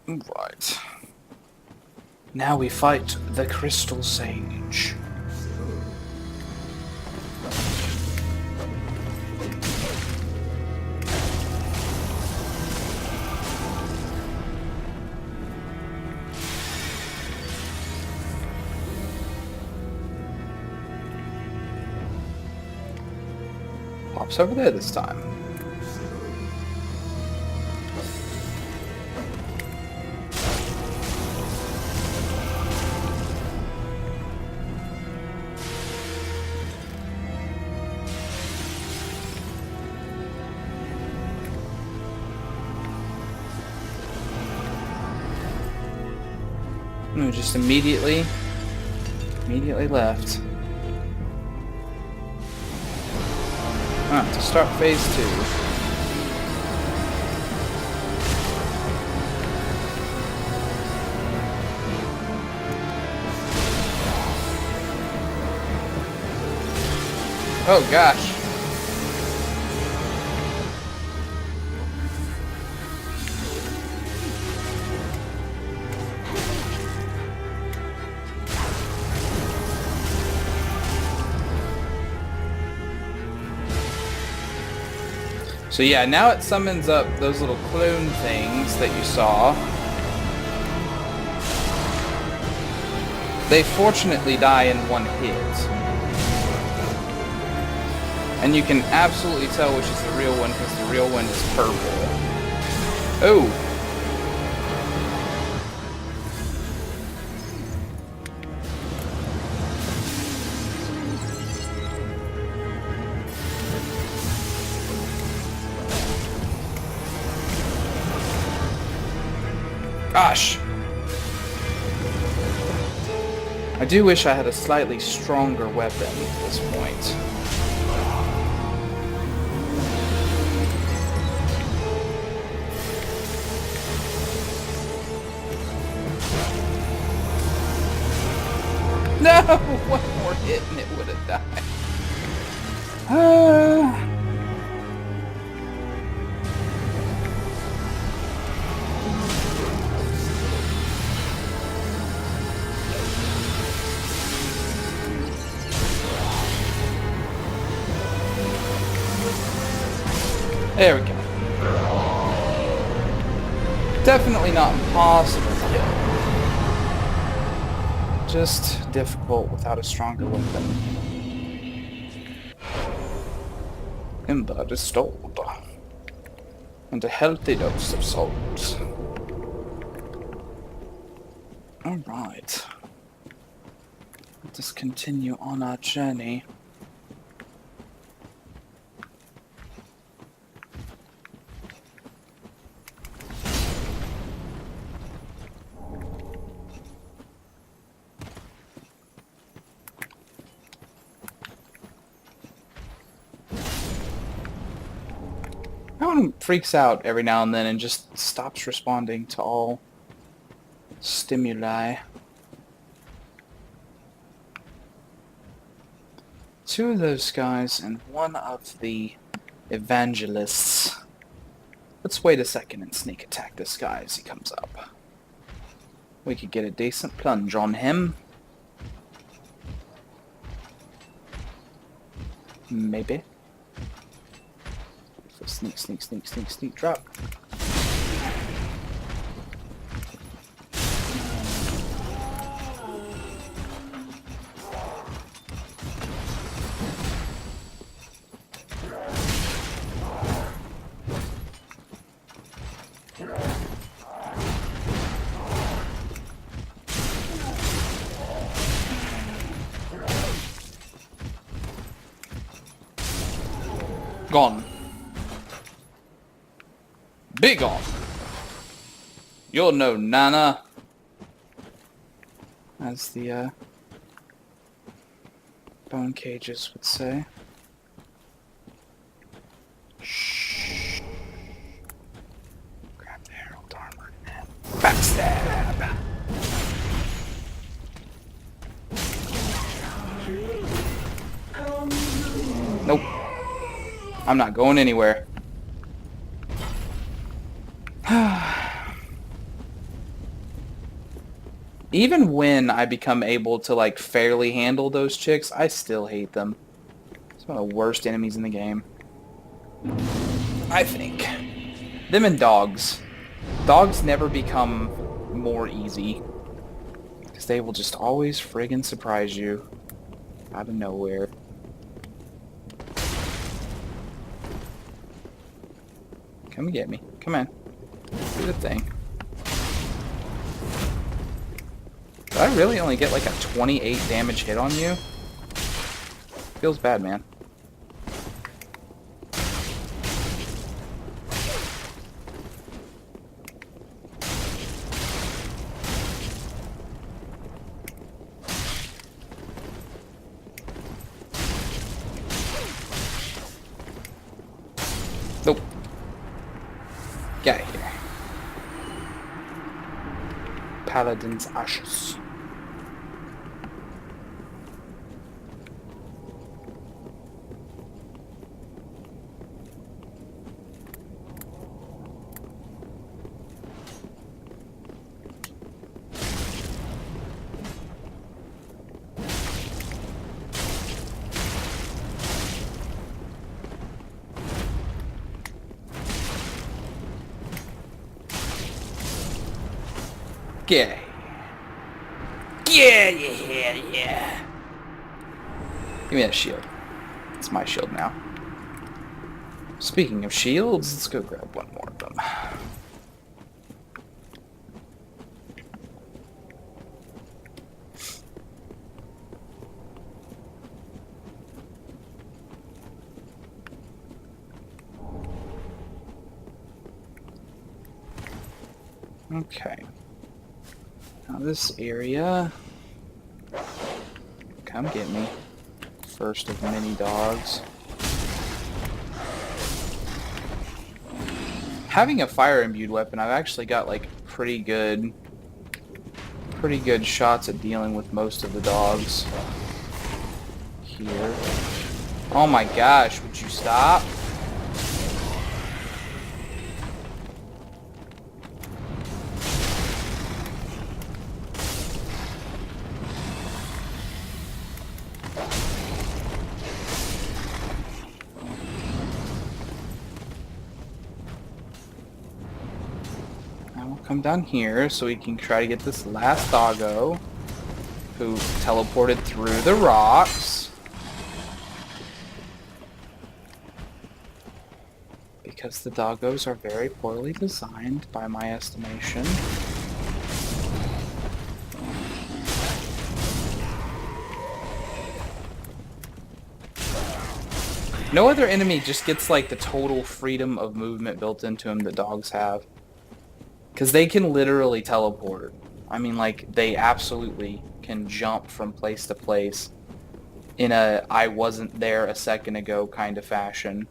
Right. Now we fight the Crystal Sage. Pops over there this time. No, just immediately left. To start phase 2. Oh gosh. So yeah, now it summons up those little clone things that you saw. They fortunately die in one hit. And you can absolutely tell which is the real one because the real one is purple. Oh! Gosh! I do wish I had a slightly stronger weapon at this point. No! One more hit and it would have died. There we go. Definitely not impossible to kill. Just difficult without a stronger weapon. Ember restored. And a healthy dose of salt. Alright. Let us continue on our journey. That one freaks out every now and then and just stops responding to all stimuli. 2 of those guys and 1 of the evangelists. Let's wait a second and sneak attack this guy as he comes up. We could get a decent plunge on him. Maybe. So sneak, sneak, sneak, sneak, sneak, drop. Gone. Be gone. You're no nana. As the bone cages would say. Shh. Grab the herald armor and backstab. Nope. I'm not going anywhere. Even when I become able to like fairly handle those chicks, I still hate them. It's one of the worst enemies in the game. I think. Them and dogs. Dogs never become more easy. Because they will just always friggin' surprise you. Out of nowhere. Come and get me. Come on. Do the thing. Did I really only get like a 28 damage hit on you? Feels bad, man. Nope. Get out of here. Paladin's Ashes. Yeah. Yeah, yeah, yeah. Give me that shield. It's my shield now. Speaking of shields, let's go grab one more of them. Okay. Now this area, come get me. First of many dogs. Having a fire imbued weapon, I've actually got like pretty good shots at dealing with most of the dogs. Here. Oh my gosh, would you stop? Come down here so we can try to get this last doggo who teleported through the rocks. Because the doggos are very poorly designed by my estimation. No other enemy just gets like the total freedom of movement built into them that dogs have. Because they can literally teleport. I mean, like, they absolutely can jump from place to place in a I wasn't there a second ago kind of fashion.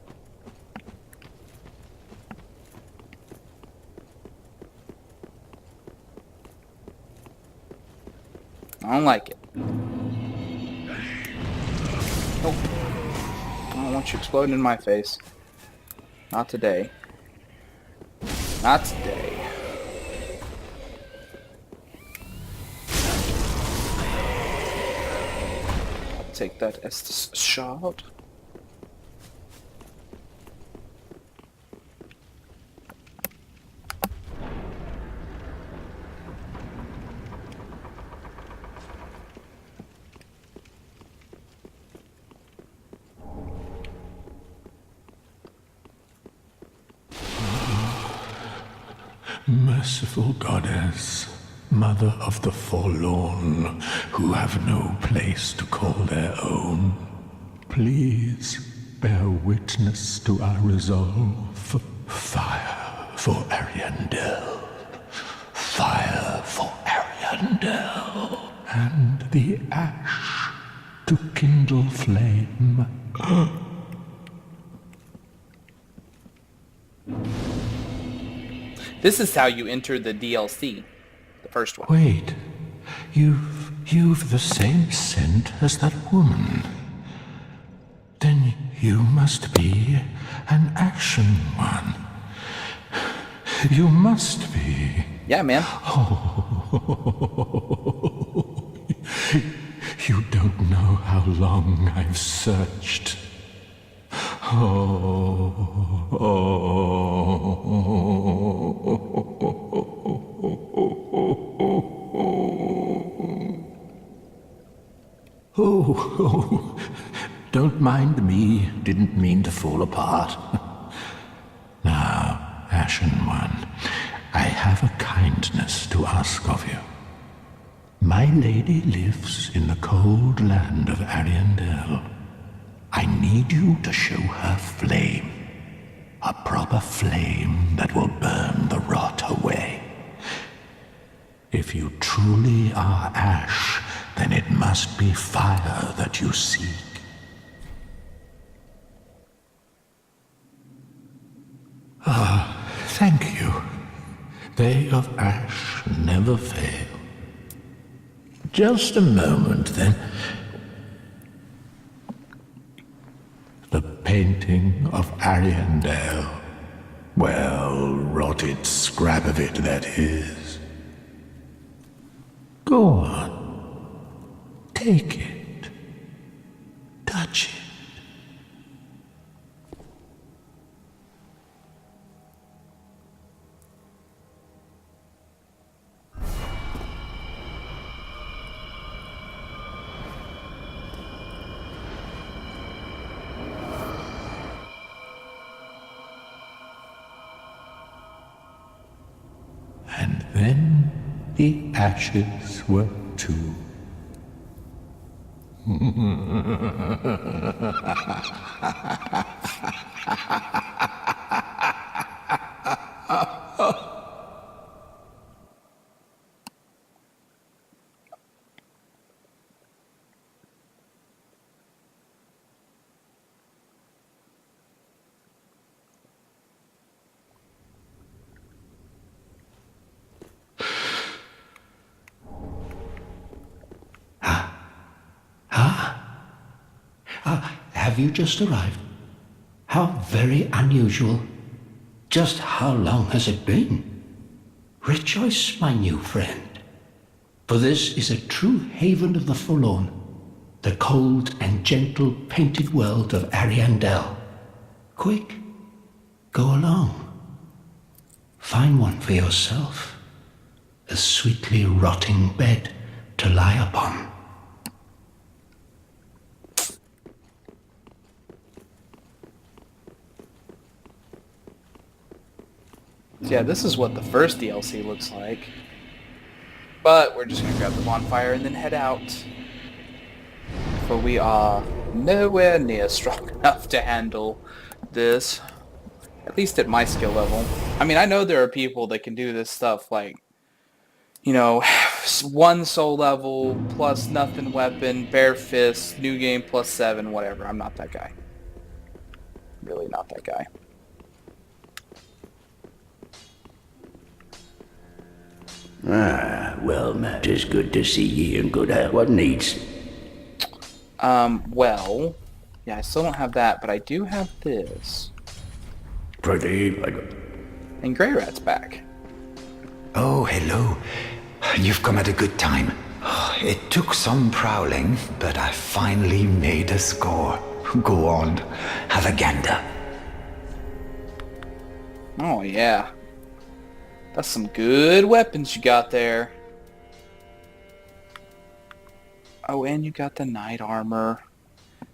I don't like it. Nope. I don't want you exploding in my face. Not today. Not today. I'll take that Estus shard. Merciful goddess, mother of the forlorn, who have no place to call their own, please bear witness to our resolve. Fire for Ariandel. Fire for Ariandel. And the ash to kindle flame. This is how you enter the DLC. The first one. Wait. You've the same scent as that woman. Then you must be an action one. You must be. Yeah, man. Oh, you don't know how long I've searched. Oh, don't mind me. Didn't mean to fall apart. Now, Ashen One, I have a kindness to ask of you. My lady lives in the cold land of Ariandel. I need you to show her flame. A proper flame that will burn the rot away. If you truly are ash, then it must be fire that you seek. Ah, thank you. They of ash never fail. Just a moment, then. The painting of Ariandel. Well, rotted scrap of it, that is. Go on. Take it. Touch it. And then the ashes were too. Have you just arrived? How very unusual. Just how long has it been? Rejoice, my new friend, for this is a true haven of the forlorn, the cold and gentle painted world of Ariandel. Quick, go along. Find one for yourself, a sweetly rotting bed to lie upon. Yeah, this is what the first DLC looks like. But we're just gonna grab the bonfire and then head out. For we are nowhere near strong enough to handle this. At least at my skill level. I mean, I know there are people that can do this stuff like, you know, 1 soul level plus nothing weapon, bare fist, new game plus 7, whatever. I'm not that guy. Really not that guy. Ah, well, Matt, it's good to see ye in good health. What needs? Well, yeah, I still don't have that, but I do have this. Pretty. And Grey Rat's back. Oh, hello. You've come at a good time. It took some prowling, but I finally made a score. Go on, have a gander. Oh, yeah. That's some good weapons you got there. Oh, and you got the knight armor.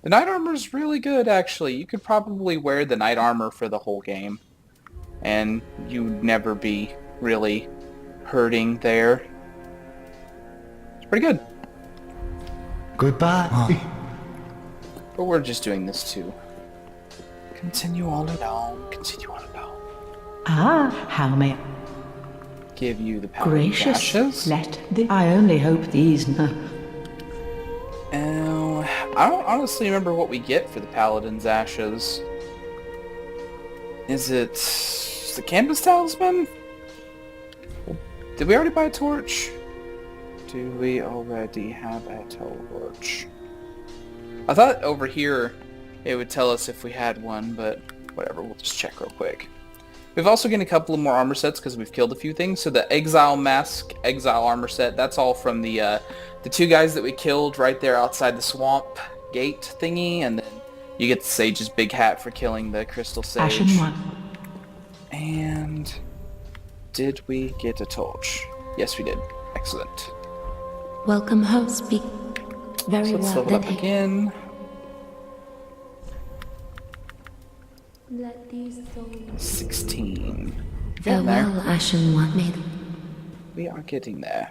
The knight armor is really good, actually. You could probably wear the knight armor for the whole game. And you'd never be really hurting there. It's pretty good. Goodbye. But we're just doing this to continue on along. Continue on along. Ah, how may I? Give you the paladin's Gracious, ashes. let the... I only hope these no... I don't honestly remember what we get for the paladin's ashes. Is it the canvas talisman? Did we already buy a torch? Do we already have a torch? I thought over here it would tell us if we had one, but whatever, we'll just check real quick. We've also gotten a couple of more armor sets because we've killed a few things. So the Exile Mask, Exile armor set, that's all from the two guys that we killed right there outside the swamp gate thingy, and then you get the Sage's big hat for killing the Crystal Sage. Ashen one. And did we get a torch? Yes, we did. Excellent. Welcome home, speak very So let's well. level up again. Let these souls 16. Getting farewell, there. Ashen One. May the... We are getting there.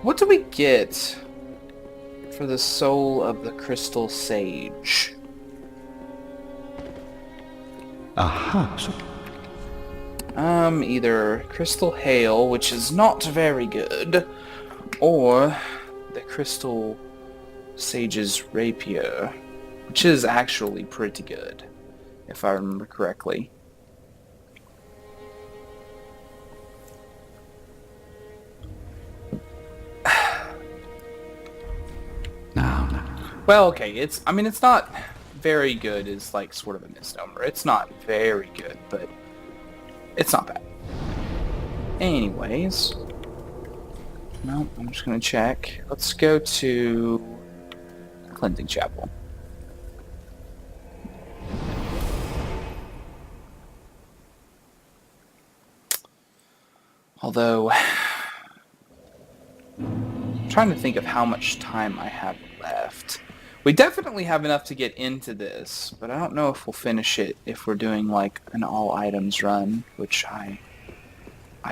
What do we get for the soul of the Crystal Sage? Aha. So Either Crystal Hail, which is not very good, or the Crystal Sage's Rapier, which is actually pretty good, if I remember correctly. now. Well, okay, it's not very good is like sort of a misnomer. It's not very good, but it's not bad. Anyways, no, I'm just gonna check. Let's go to Cleansing Chapel. Although, I'm trying to think of how much time I have left. We definitely have enough to get into this, but I don't know if we'll finish it if we're doing like an all items run, which I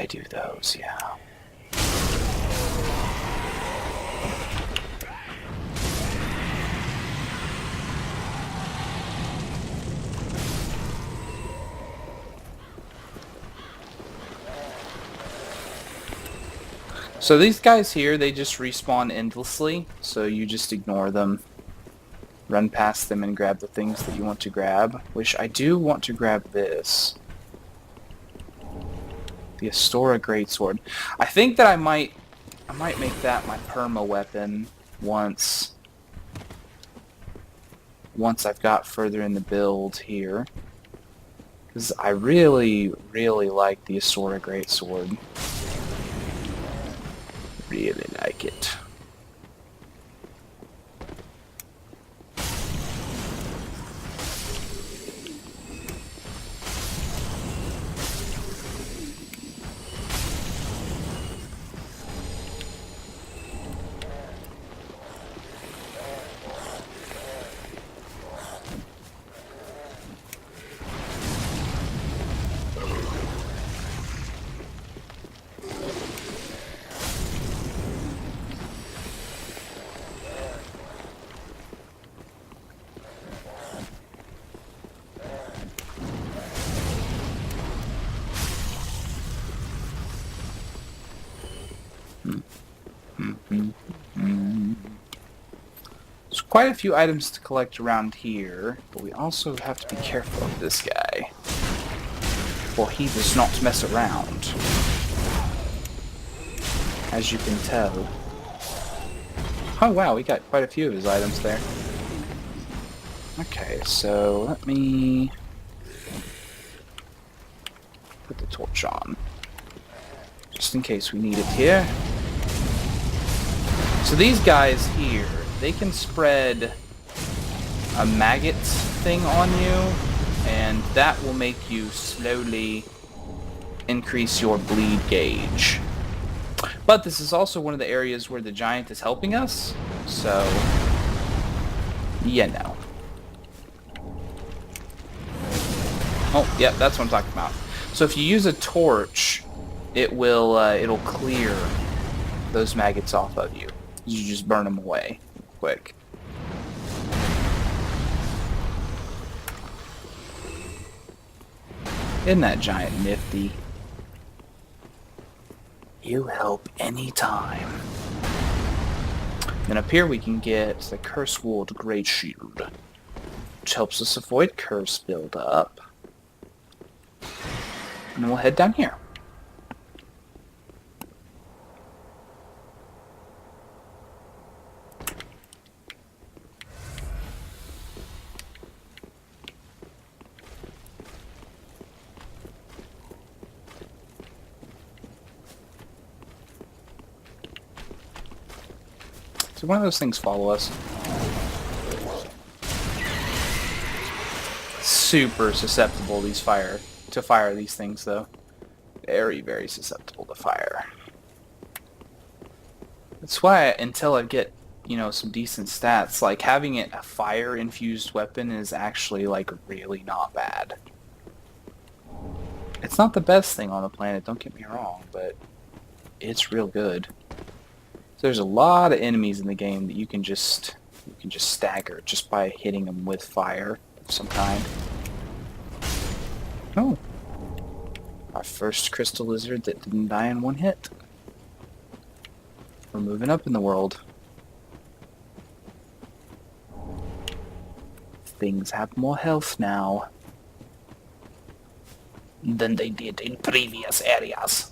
do those, yeah. So these guys here, they just respawn endlessly, so you just ignore them. Run past them and grab the things that you want to grab, which I do want to grab this. The Astora Greatsword. I think that I might make that my perma weapon once I've got further in the build here. Because I really, really like the Astora Greatsword. Really like it. There's quite a few items to collect around here, but we also have to be careful of this guy. for he does not mess around. As you can tell. Oh wow, we got quite a few of his items there. Okay, so let me put the torch on. Just in case we need it here. So these guys here, they can spread a maggot thing on you, and that will make you slowly increase your bleed gauge. But this is also one of the areas where the giant is helping us, so you know. Oh, yeah, that's what I'm talking about. So if you use a torch, it will it'll clear those maggots off of you. You just burn them away quick. Isn't that giant nifty? You help anytime. Then up here we can get the Curse Ward Great Shield, which helps us avoid curse buildup. And then we'll head down here. So one of those things follow us. Super susceptible to fire these things though. Very, very susceptible to fire. That's why until I get, you know, some decent stats, like having it a fire infused weapon is actually like really not bad. It's not the best thing on the planet, don't get me wrong, but it's real good. There's a lot of enemies in the game that you can just stagger just by hitting them with fire of some kind. Oh, our first crystal lizard that didn't die in one hit. We're moving up in the world. Things have more health now than they did in previous areas.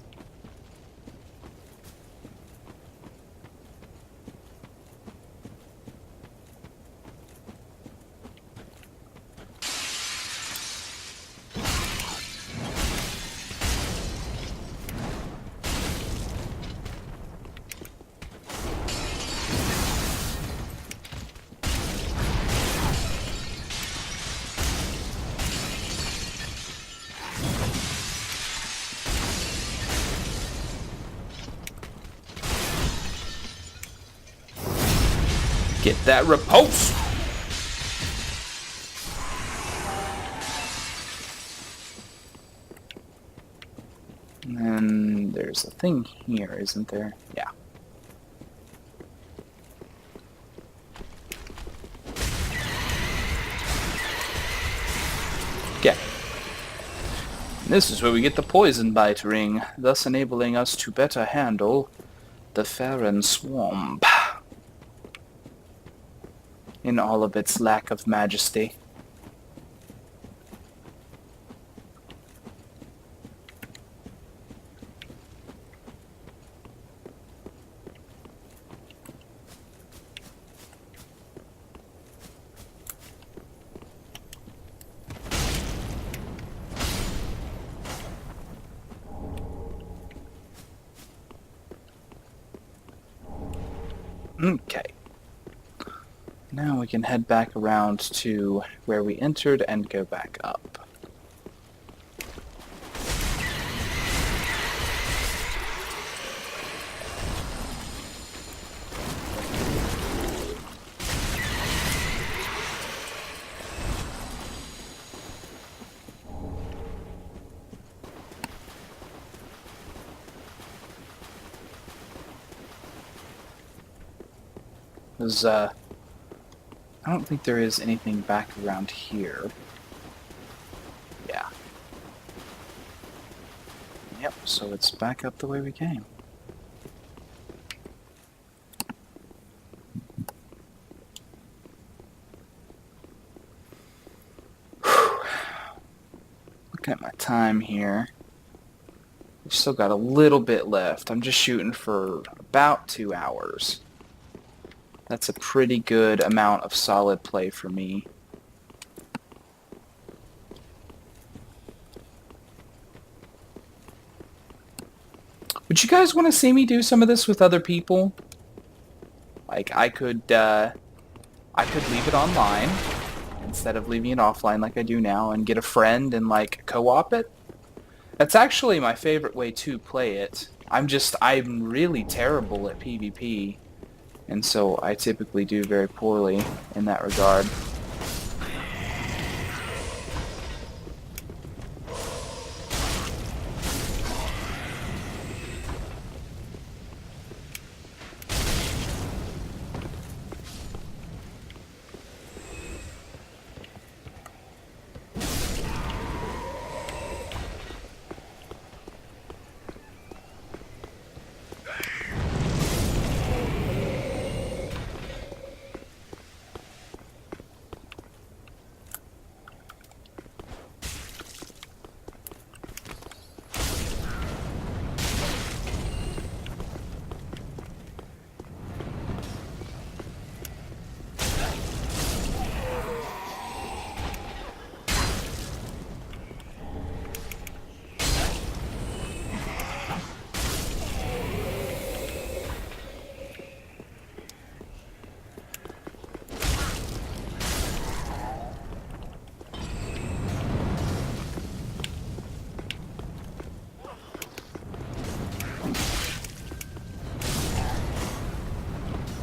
Get that repulse! And then there's a thing here, isn't there? Yeah. Okay. This is where we get the poison bite ring, thus enabling us to better handle the Farron Swamp in all of its lack of majesty. Okay. Now we can head back around to where we entered and go back up. I don't think there is anything back around here. Yeah. Yep, so it's back up the way we came. Look Looking at my time here. We've still got a little bit left. I'm just shooting for about 2 hours. That's a pretty good amount of solid play for me. Would you guys want to see me do some of this with other people? Like, I could leave it online instead of leaving it offline like I do now and get a friend and, like, co-op it. That's actually my favorite way to play it. I'm really terrible at PvP, and so I typically do very poorly in that regard.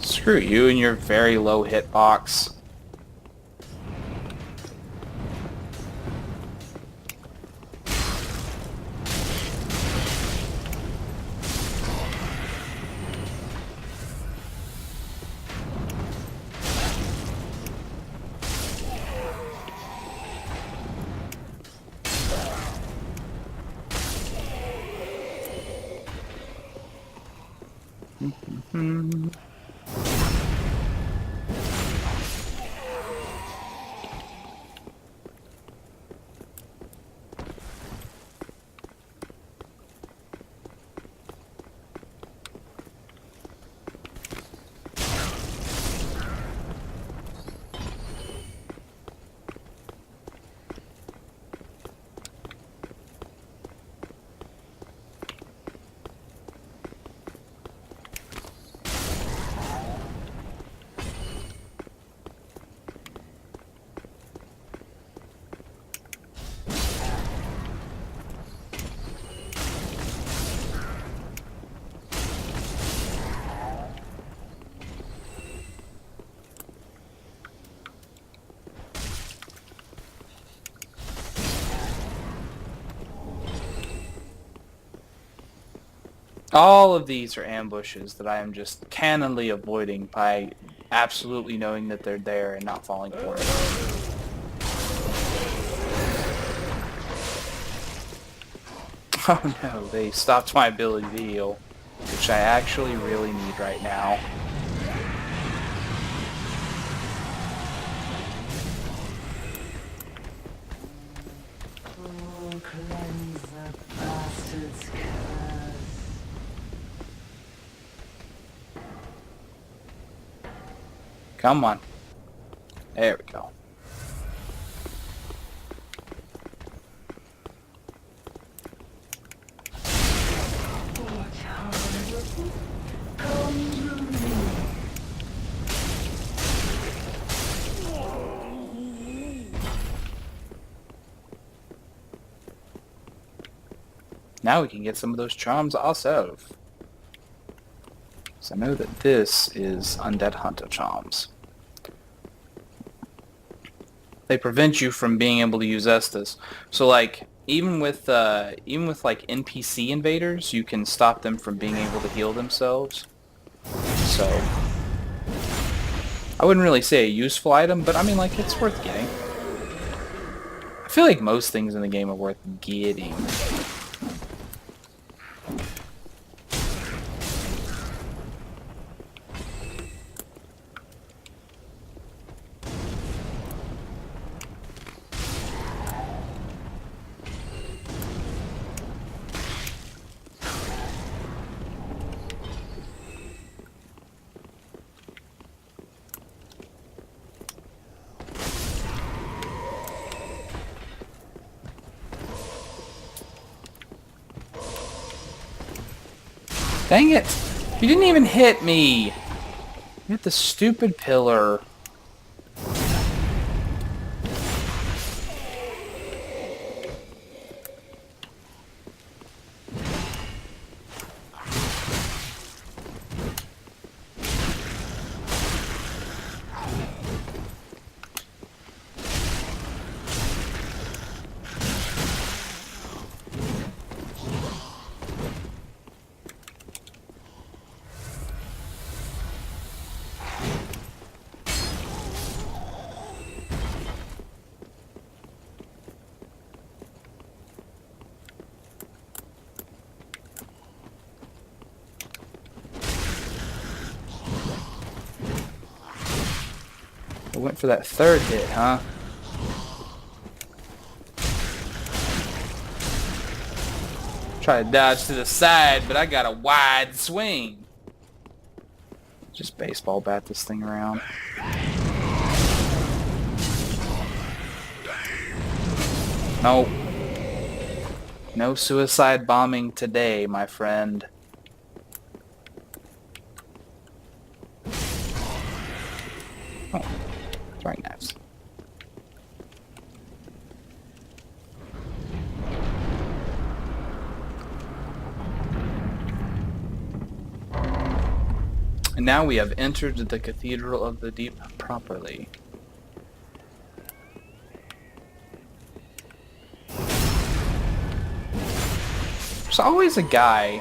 Screw you and your very low hitbox. All of these are ambushes that I am just cannonly avoiding by absolutely knowing that they're there and not falling for it. Oh no, they stopped my ability to heal, which I actually really need right now. Come on. There we go. Now we can get some of those charms ourselves. So I know that this is Undead Hunter charms. They prevent you from being able to use Estus. So like even with like NPC invaders, you can stop them from being able to heal themselves. So I wouldn't really say a useful item, but I mean, like, it's worth getting. I feel like most things in the game are worth getting. Dang it! You didn't even hit me! You hit the stupid pillar. I went for that third hit, huh? Try to dodge to the side, but I got a wide swing. Just baseball bat this thing around. No. No suicide bombing today, my friend. Oh, throwing knives. And now we have entered the Cathedral of the Deep properly. There's always a guy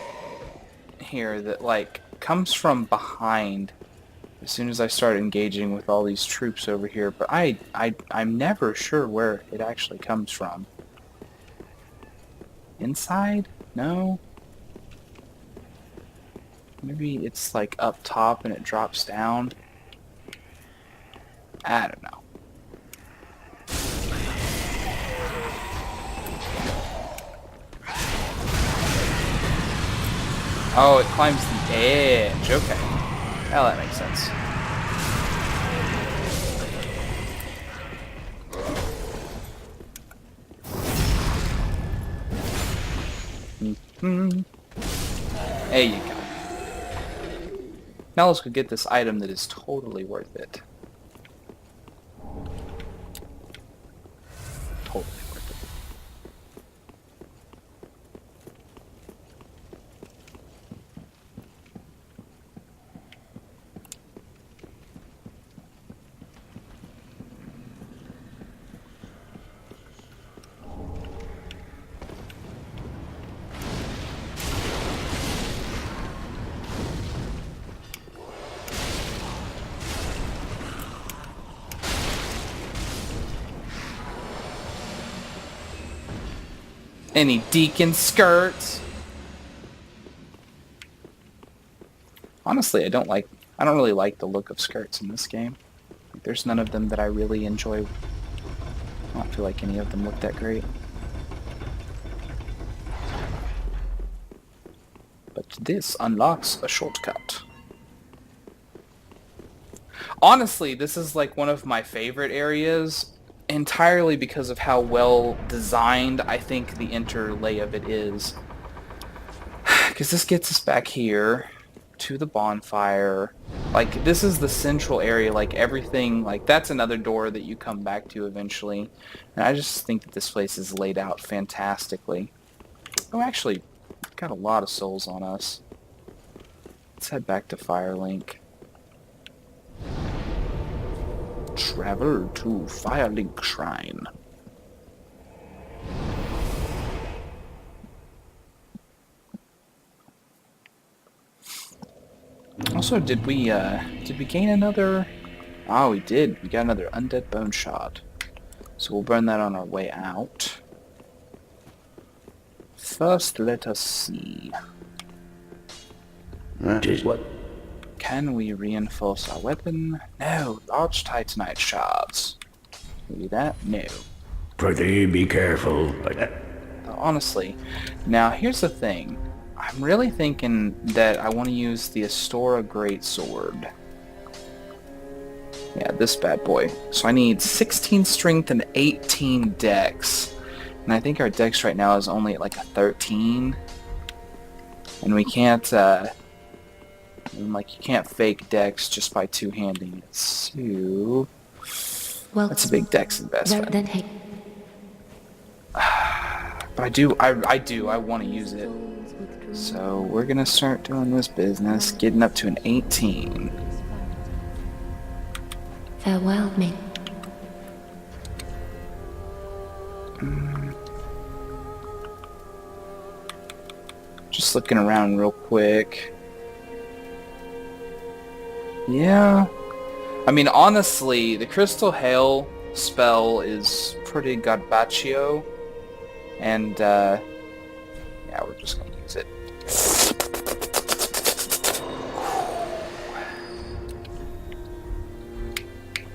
here that, like, comes from behind as soon as I start engaging with all these troops over here, but I'm never sure where it actually comes from. Inside? No? Maybe it's like up top and it drops down? I don't know. Oh, it climbs the edge. Okay. Well, that makes sense. There you go. Now let's go get this item that is totally worth it. Totally worth it. Any deacon skirts? Honestly, I don't really like the look of skirts in this game. There's none of them that I really enjoy. I don't feel like any of them look that great. But this unlocks a shortcut. Honestly, this is like one of my favorite areas, entirely because of how well designed I think the interlay of it is. Because this gets us back here to the bonfire. Like, this is the central area, like everything, like that's another door that you come back to eventually. And I just think that this place is laid out fantastically. Oh, actually, got a lot of souls on us. Let's head back to Firelink. Travel to Firelink Shrine. Also, did we gain another? Oh, we did. We got another undead bone shot. So we'll burn that on our way out. First, let us see. What? Can we reinforce our weapon? No. Large titanite shards. Can we do that? No. Prithee, be careful. Honestly. Now, here's the thing. I'm really thinking that I want to use the Astora Greatsword. Yeah, this bad boy. So I need 16 strength and 18 dex. And I think our dex right now is only at like a 13. And we can't, like, you can't fake Dex just by two-handing it. So, Well, that's a big Dex investment. Then hey. But I want to use it. So we're gonna start doing this business, getting up to an 18. Farewell, me. Just looking around real quick. Yeah. I mean, honestly, the Crystal Hail spell is pretty garbaccio. And, yeah, we're just gonna use it.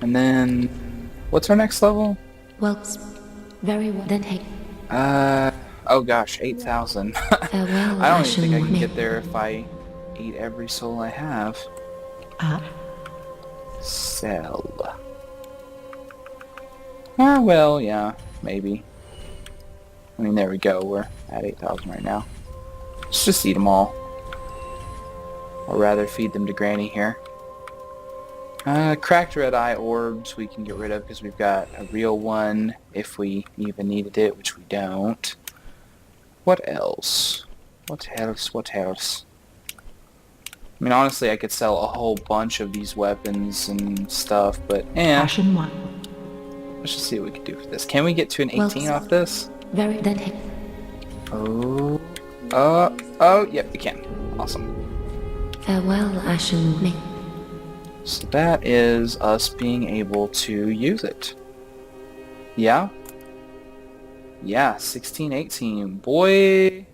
And then, what's our next level? Well, very well. Then hey. Oh gosh, 8,000. Farewell, I don't even think I can Ashen get there if I eat every soul I have. Sell. Ah, well, yeah, maybe. I mean, there we go. We're at 8,000 right now. Let's just eat them all. Or rather, feed them to Granny here. Cracked red eye orbs we can get rid of because we've got a real one if we even needed it, which we don't. What else? What else? What else? I mean, honestly, I could sell a whole bunch of these weapons and stuff, but Ashen one. Let's just see what we can do for this. Can we get to an 18 off this? Very then hey. Oh, yep, we can. Awesome. Farewell, Ashen me. So that is us being able to use it. Yeah? Yeah, 16, 18. Boy!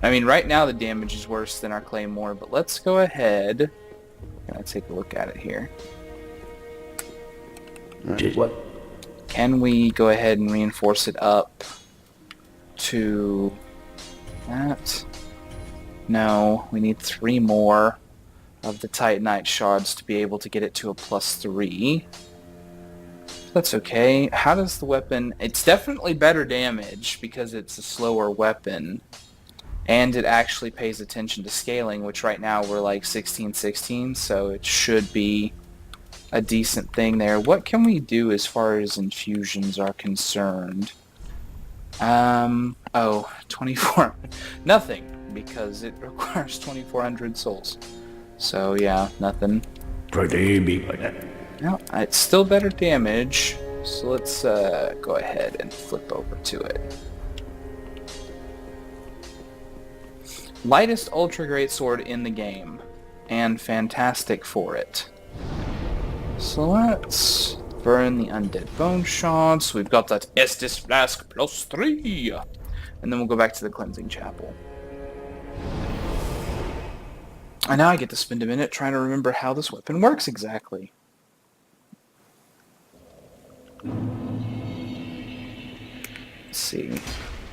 I mean, right now the damage is worse than our Claymore, but let's go ahead. I'm gonna take a look at it here. What? Can we go ahead and reinforce it up to that? No, we need 3 more of the Titanite shards to be able to get it to a +3. That's okay. How does the weapon... It's definitely better damage because it's a slower weapon. And it actually pays attention to scaling, which right now we're like 16, so it should be a decent thing there. What can we do as far as infusions are concerned? Oh, 24. Nothing, because it requires 2,400 souls. So yeah, nothing. Pretty big. No, it's still better damage, so let's go ahead and flip over to it. Lightest ultra great sword in the game, and fantastic for it. So let's burn the undead bone shards. We've got that Estus Flask +3, and then we'll go back to the cleansing chapel. And now I get to spend a minute trying to remember how this weapon works exactly. Let's see.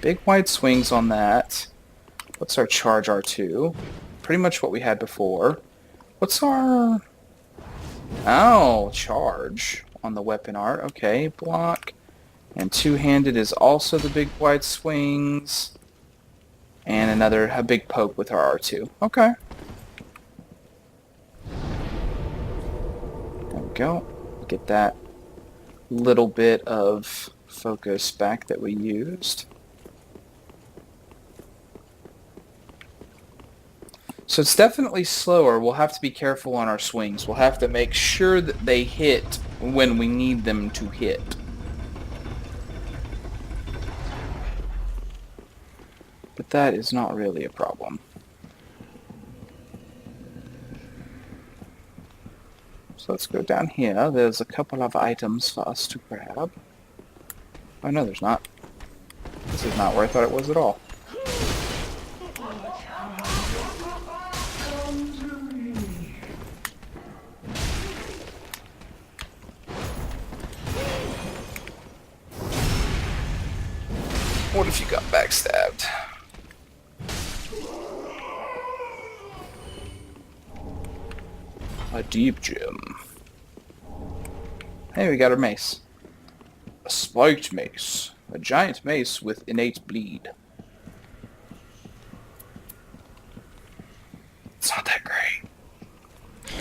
Big wide swings on that. What's our charge R2? Pretty much what we had before. What's our... Oh, charge on the weapon art. Okay, block. And two-handed is also the big wide swings. And a big poke with our R2. Okay. There we go. Get that little bit of focus back that we used. So it's definitely slower. We'll have to be careful on our swings. We'll have to make sure that they hit when we need them to hit. But that is not really a problem. So let's go down here. There's a couple of items for us to grab. Oh no, there's not. This is not where I thought it was at all. What if you got backstabbed? A deep gem. Hey, we got our mace. A spiked mace. A giant mace with innate bleed.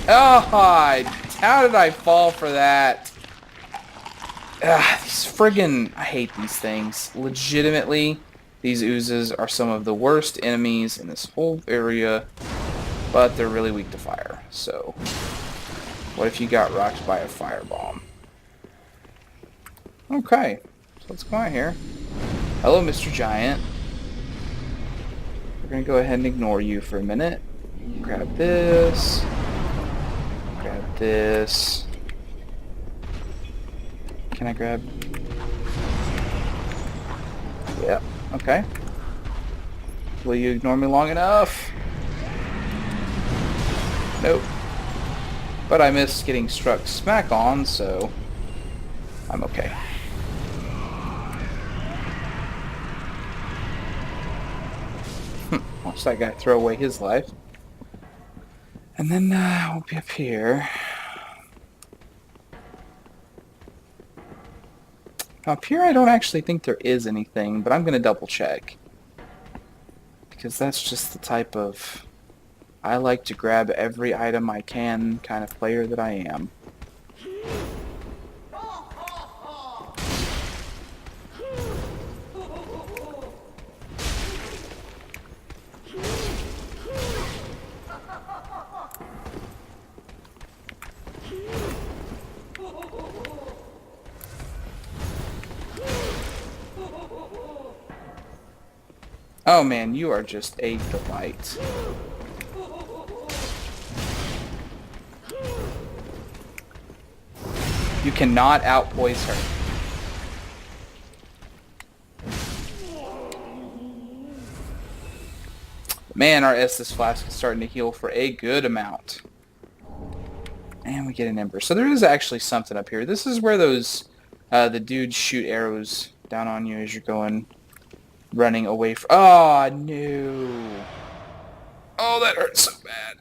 Oh, how did I fall for that? These friggin... I hate these things. Legitimately, these oozes are some of the worst enemies in this whole area, but they're really weak to fire. So, what if you got rocked by a firebomb? Okay, so let's go out here. Hello, Mr. Giant. We're gonna go ahead and ignore you for a minute. Grab this. Grab this. Can I grab? Yeah, okay. Will you ignore me long enough? Nope. But I missed getting struck smack on, so I'm okay. Watch that guy throw away his life. And then we'll be up here. Up here I don't actually think there is anything, but I'm going to double check. Because that's just the type of... I like to grab every item I can kind of player that I am. Oh man, you are just a delight. You cannot outpoise her. Man, our Estus flask is starting to heal for a good amount. And we get an ember. So there is actually something up here. This is where those, the dudes shoot arrows down on you as you're going, running away from... Oh, no. Oh, that hurts so bad.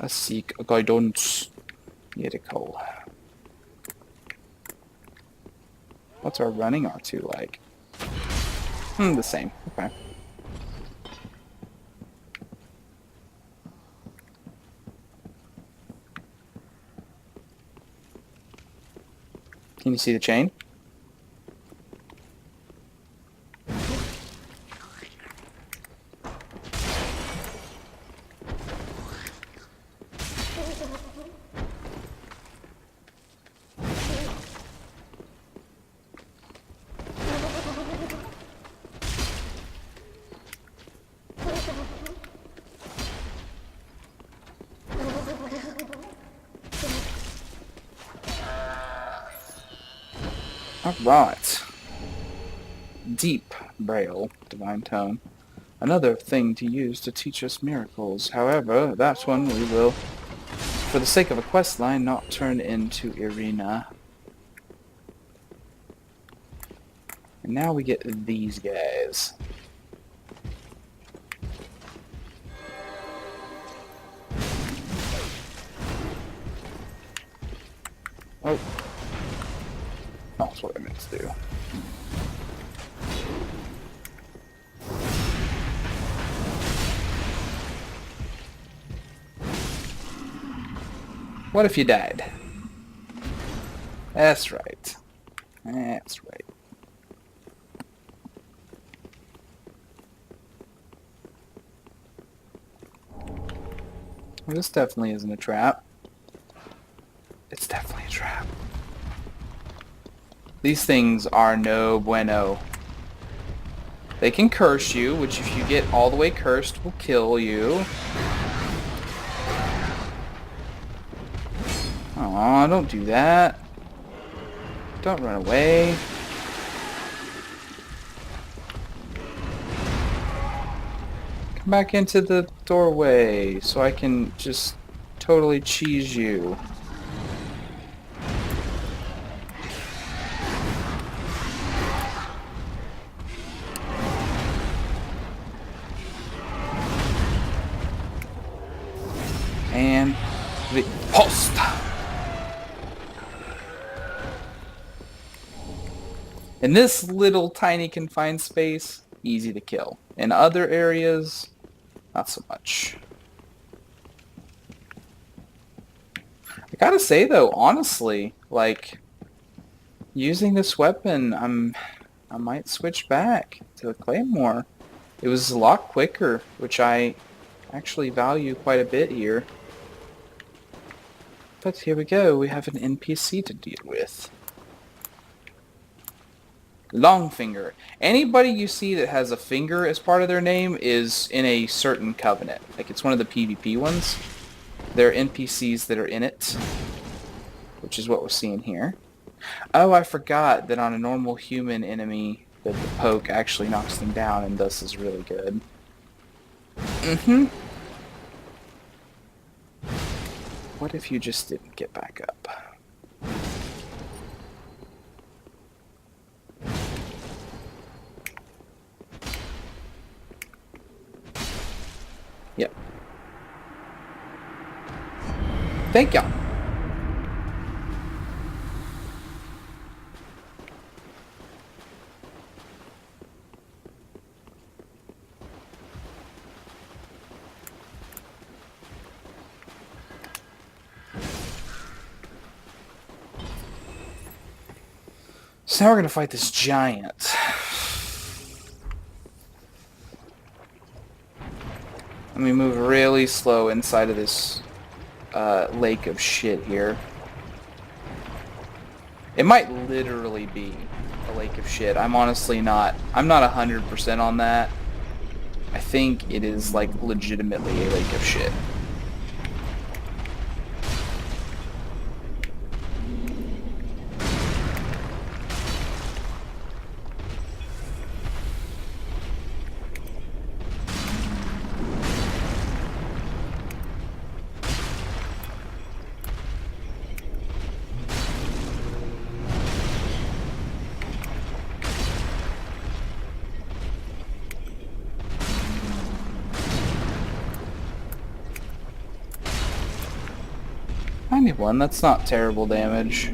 I seek guidance. Medical. What's our running R2 like? The same. Okay. Can you see the chain? Alright. Deep Braille, Divine Tome. Another thing to use to teach us miracles. However, that one we will, for the sake of a quest line, not turn into Irina. And now we get these guys. Oh. That's what I meant to do. What if you died? That's right. That's right. Well, this definitely isn't a trap. It's definitely a trap. These things are no bueno. They can curse you, which if you get all the way cursed will kill you. Aw, don't do that. Don't run away. Come back into the doorway so I can just totally cheese you. And riposte. In this little tiny confined space, easy to kill. In other areas, not so much. I gotta say though, honestly, like, using this weapon, I might switch back to a Claymore. It was a lot quicker, which I actually value quite a bit here. But here we go, we have an NPC to deal with. Longfinger. Anybody you see that has a finger as part of their name is in a certain covenant. Like, it's one of the PvP ones. There are NPCs that are in it, which is what we're seeing here. Oh, I forgot that on a normal human enemy, that the poke actually knocks them down, and thus is really good. What if you just didn't get back up? Yep. Thank you. So now we're gonna fight this giant. Let me move really slow inside of this lake of shit here. It might literally be a lake of shit. I'm honestly not. I'm not 100% on that. I think it is like legitimately a lake of shit. I need one. That's not terrible damage.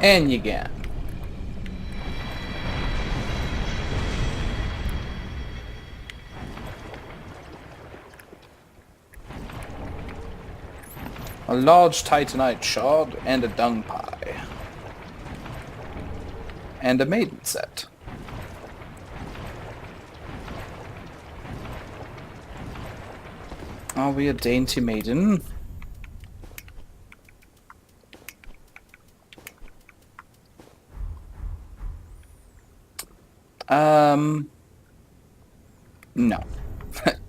And you get. A large titanite shard and a dung pie. And a maiden set. Are we a dainty maiden? No.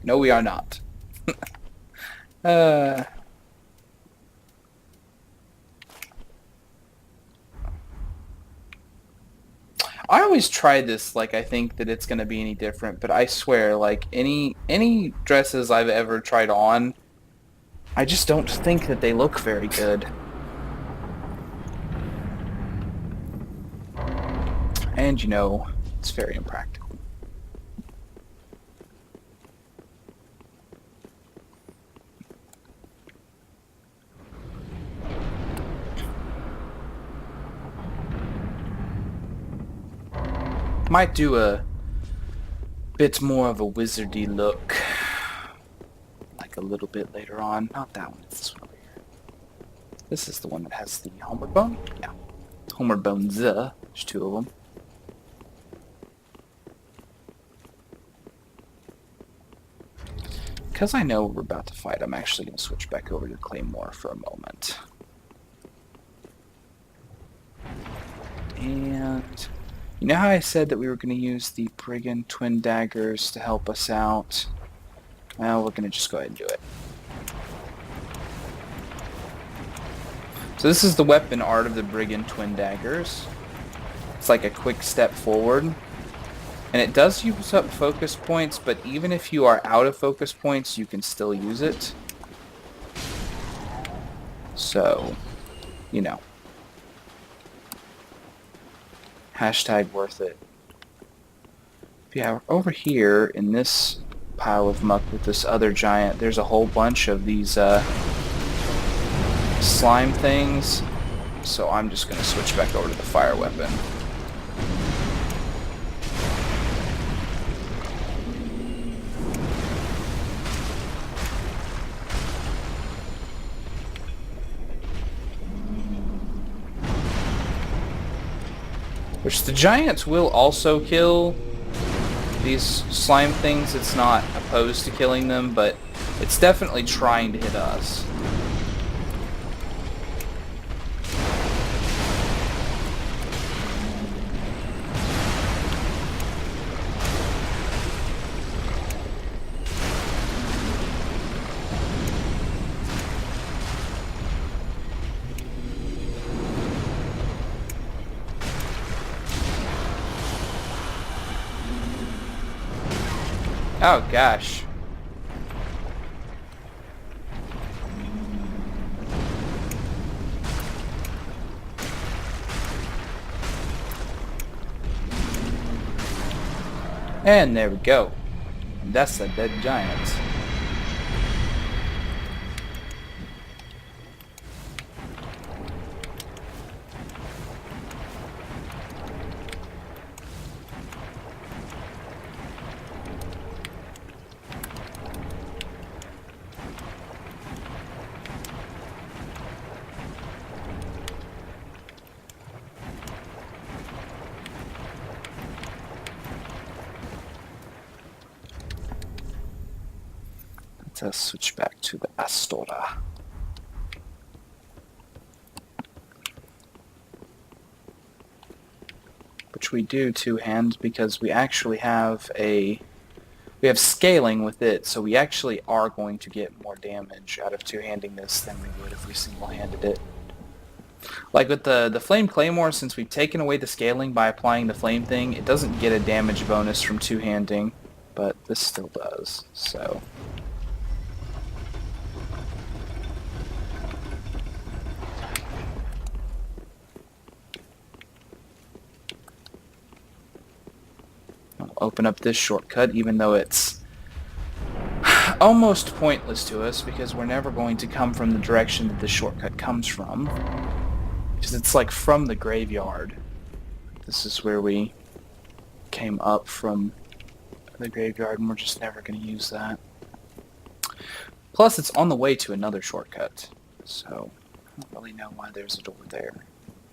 No, we are not. I always try this like I think that it's gonna be any different, but I swear, like, any dresses I've ever tried on, I just don't think that they look very good. And, you know, it's very impractical. Might do a bit more of a wizardy look, like a little bit later on. Not that one, it's this one over here. This is the one that has the homeward bone? Yeah. Homeward bones, there's two of them. because I know we're about to fight, I'm actually going to switch back over to Claymore for a moment. And you know how I said that we were going to use the Brigand Twin Daggers to help us out? Well, we're going to just go ahead and do it. So this is the weapon art of the Brigand Twin Daggers. It's like a quick step forward. And it does use up focus points, but even if you are out of focus points, you can still use it. So, you know. Hashtag worth it. Yeah, over here in this pile of muck with this other giant, there's a whole bunch of these slime things. So I'm just going to switch back over to the fire weapon. Which the giants will also kill. These slime things, it's not opposed to killing them, but it's definitely trying to hit us. Oh gosh. And there we go. And that's a dead giant. Let's switch back to the Astora. Which we do two-hand because we actually have scaling with it, so we actually are going to get more damage out of two-handing this than we would if we single-handed it. Like with the Flame Claymore, since we've taken away the scaling by applying the flame thing, it doesn't get a damage bonus from two-handing, but this still does, so... Open up this shortcut, even though it's almost pointless to us because we're never going to come from the direction that this shortcut comes from, because it's like from the graveyard. This is where we came up from the graveyard, and we're just never going to use that. Plus, it's on the way to another shortcut, so I don't really know why there's a door there.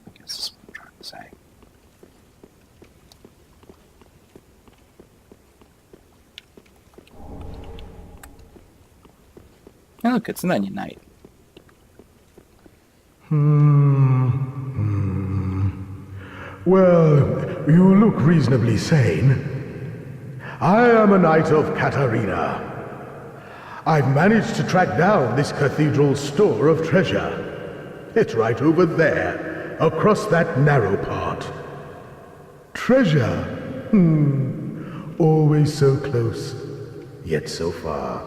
I guess that's what I'm trying to say. Hey, look, it's an onion night. Well, you look reasonably sane. I am a knight of Katarina. I've managed to track down this cathedral's store of treasure. It's right over there, across that narrow part. Treasure? Always so close, yet so far.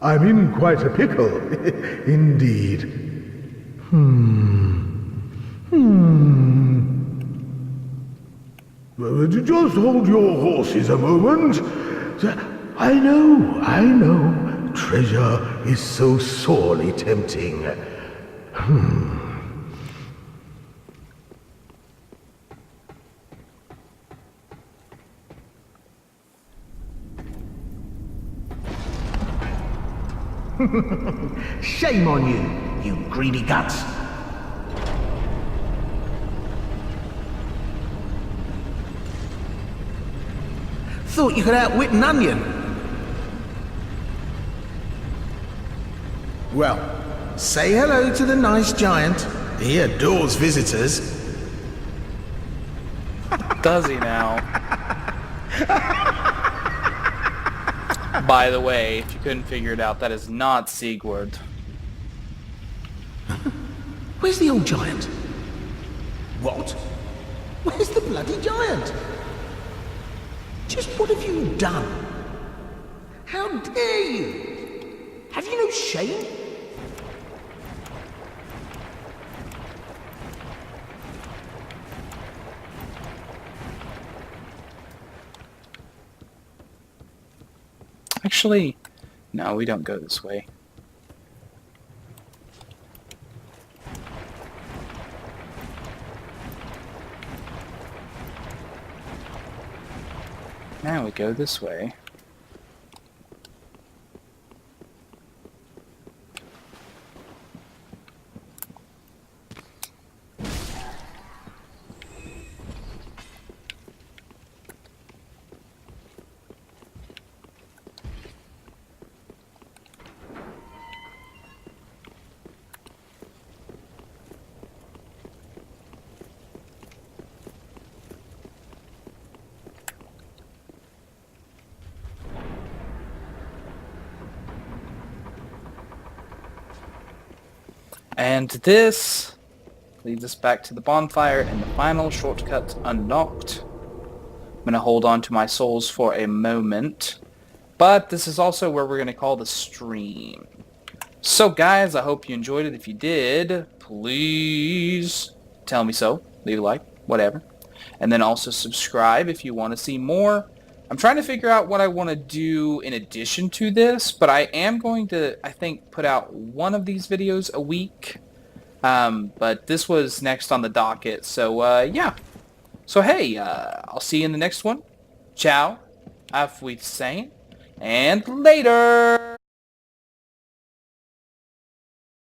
I'm in quite a pickle, indeed. Just hold your horses a moment. I know. Treasure is so sorely tempting. Shame on you, you greedy guts. Thought you could outwit an onion. Well, say hello to the nice giant. He adores visitors. Does he now? By the way, if you couldn't figure it out, that is not Sigurd. Where's the old giant? What? Where's the bloody giant? Just what have you done? How dare you? Have you no shame? Actually, no, we don't go this way. Now we go this way. And this leads us back to the bonfire and the final shortcut unlocked. I'm going to hold on to my souls for a moment. But this is also where we're going to call the stream. So guys, I hope you enjoyed it. If you did, please tell me so. Leave a like, whatever. And then also subscribe if you want to see more. I'm trying to figure out what I want to do in addition to this, but I am going to, I think, put out one of these videos a week. But this was next on the docket, so yeah. So hey, I'll see you in the next one. Ciao, auf Wiedersehen, and later!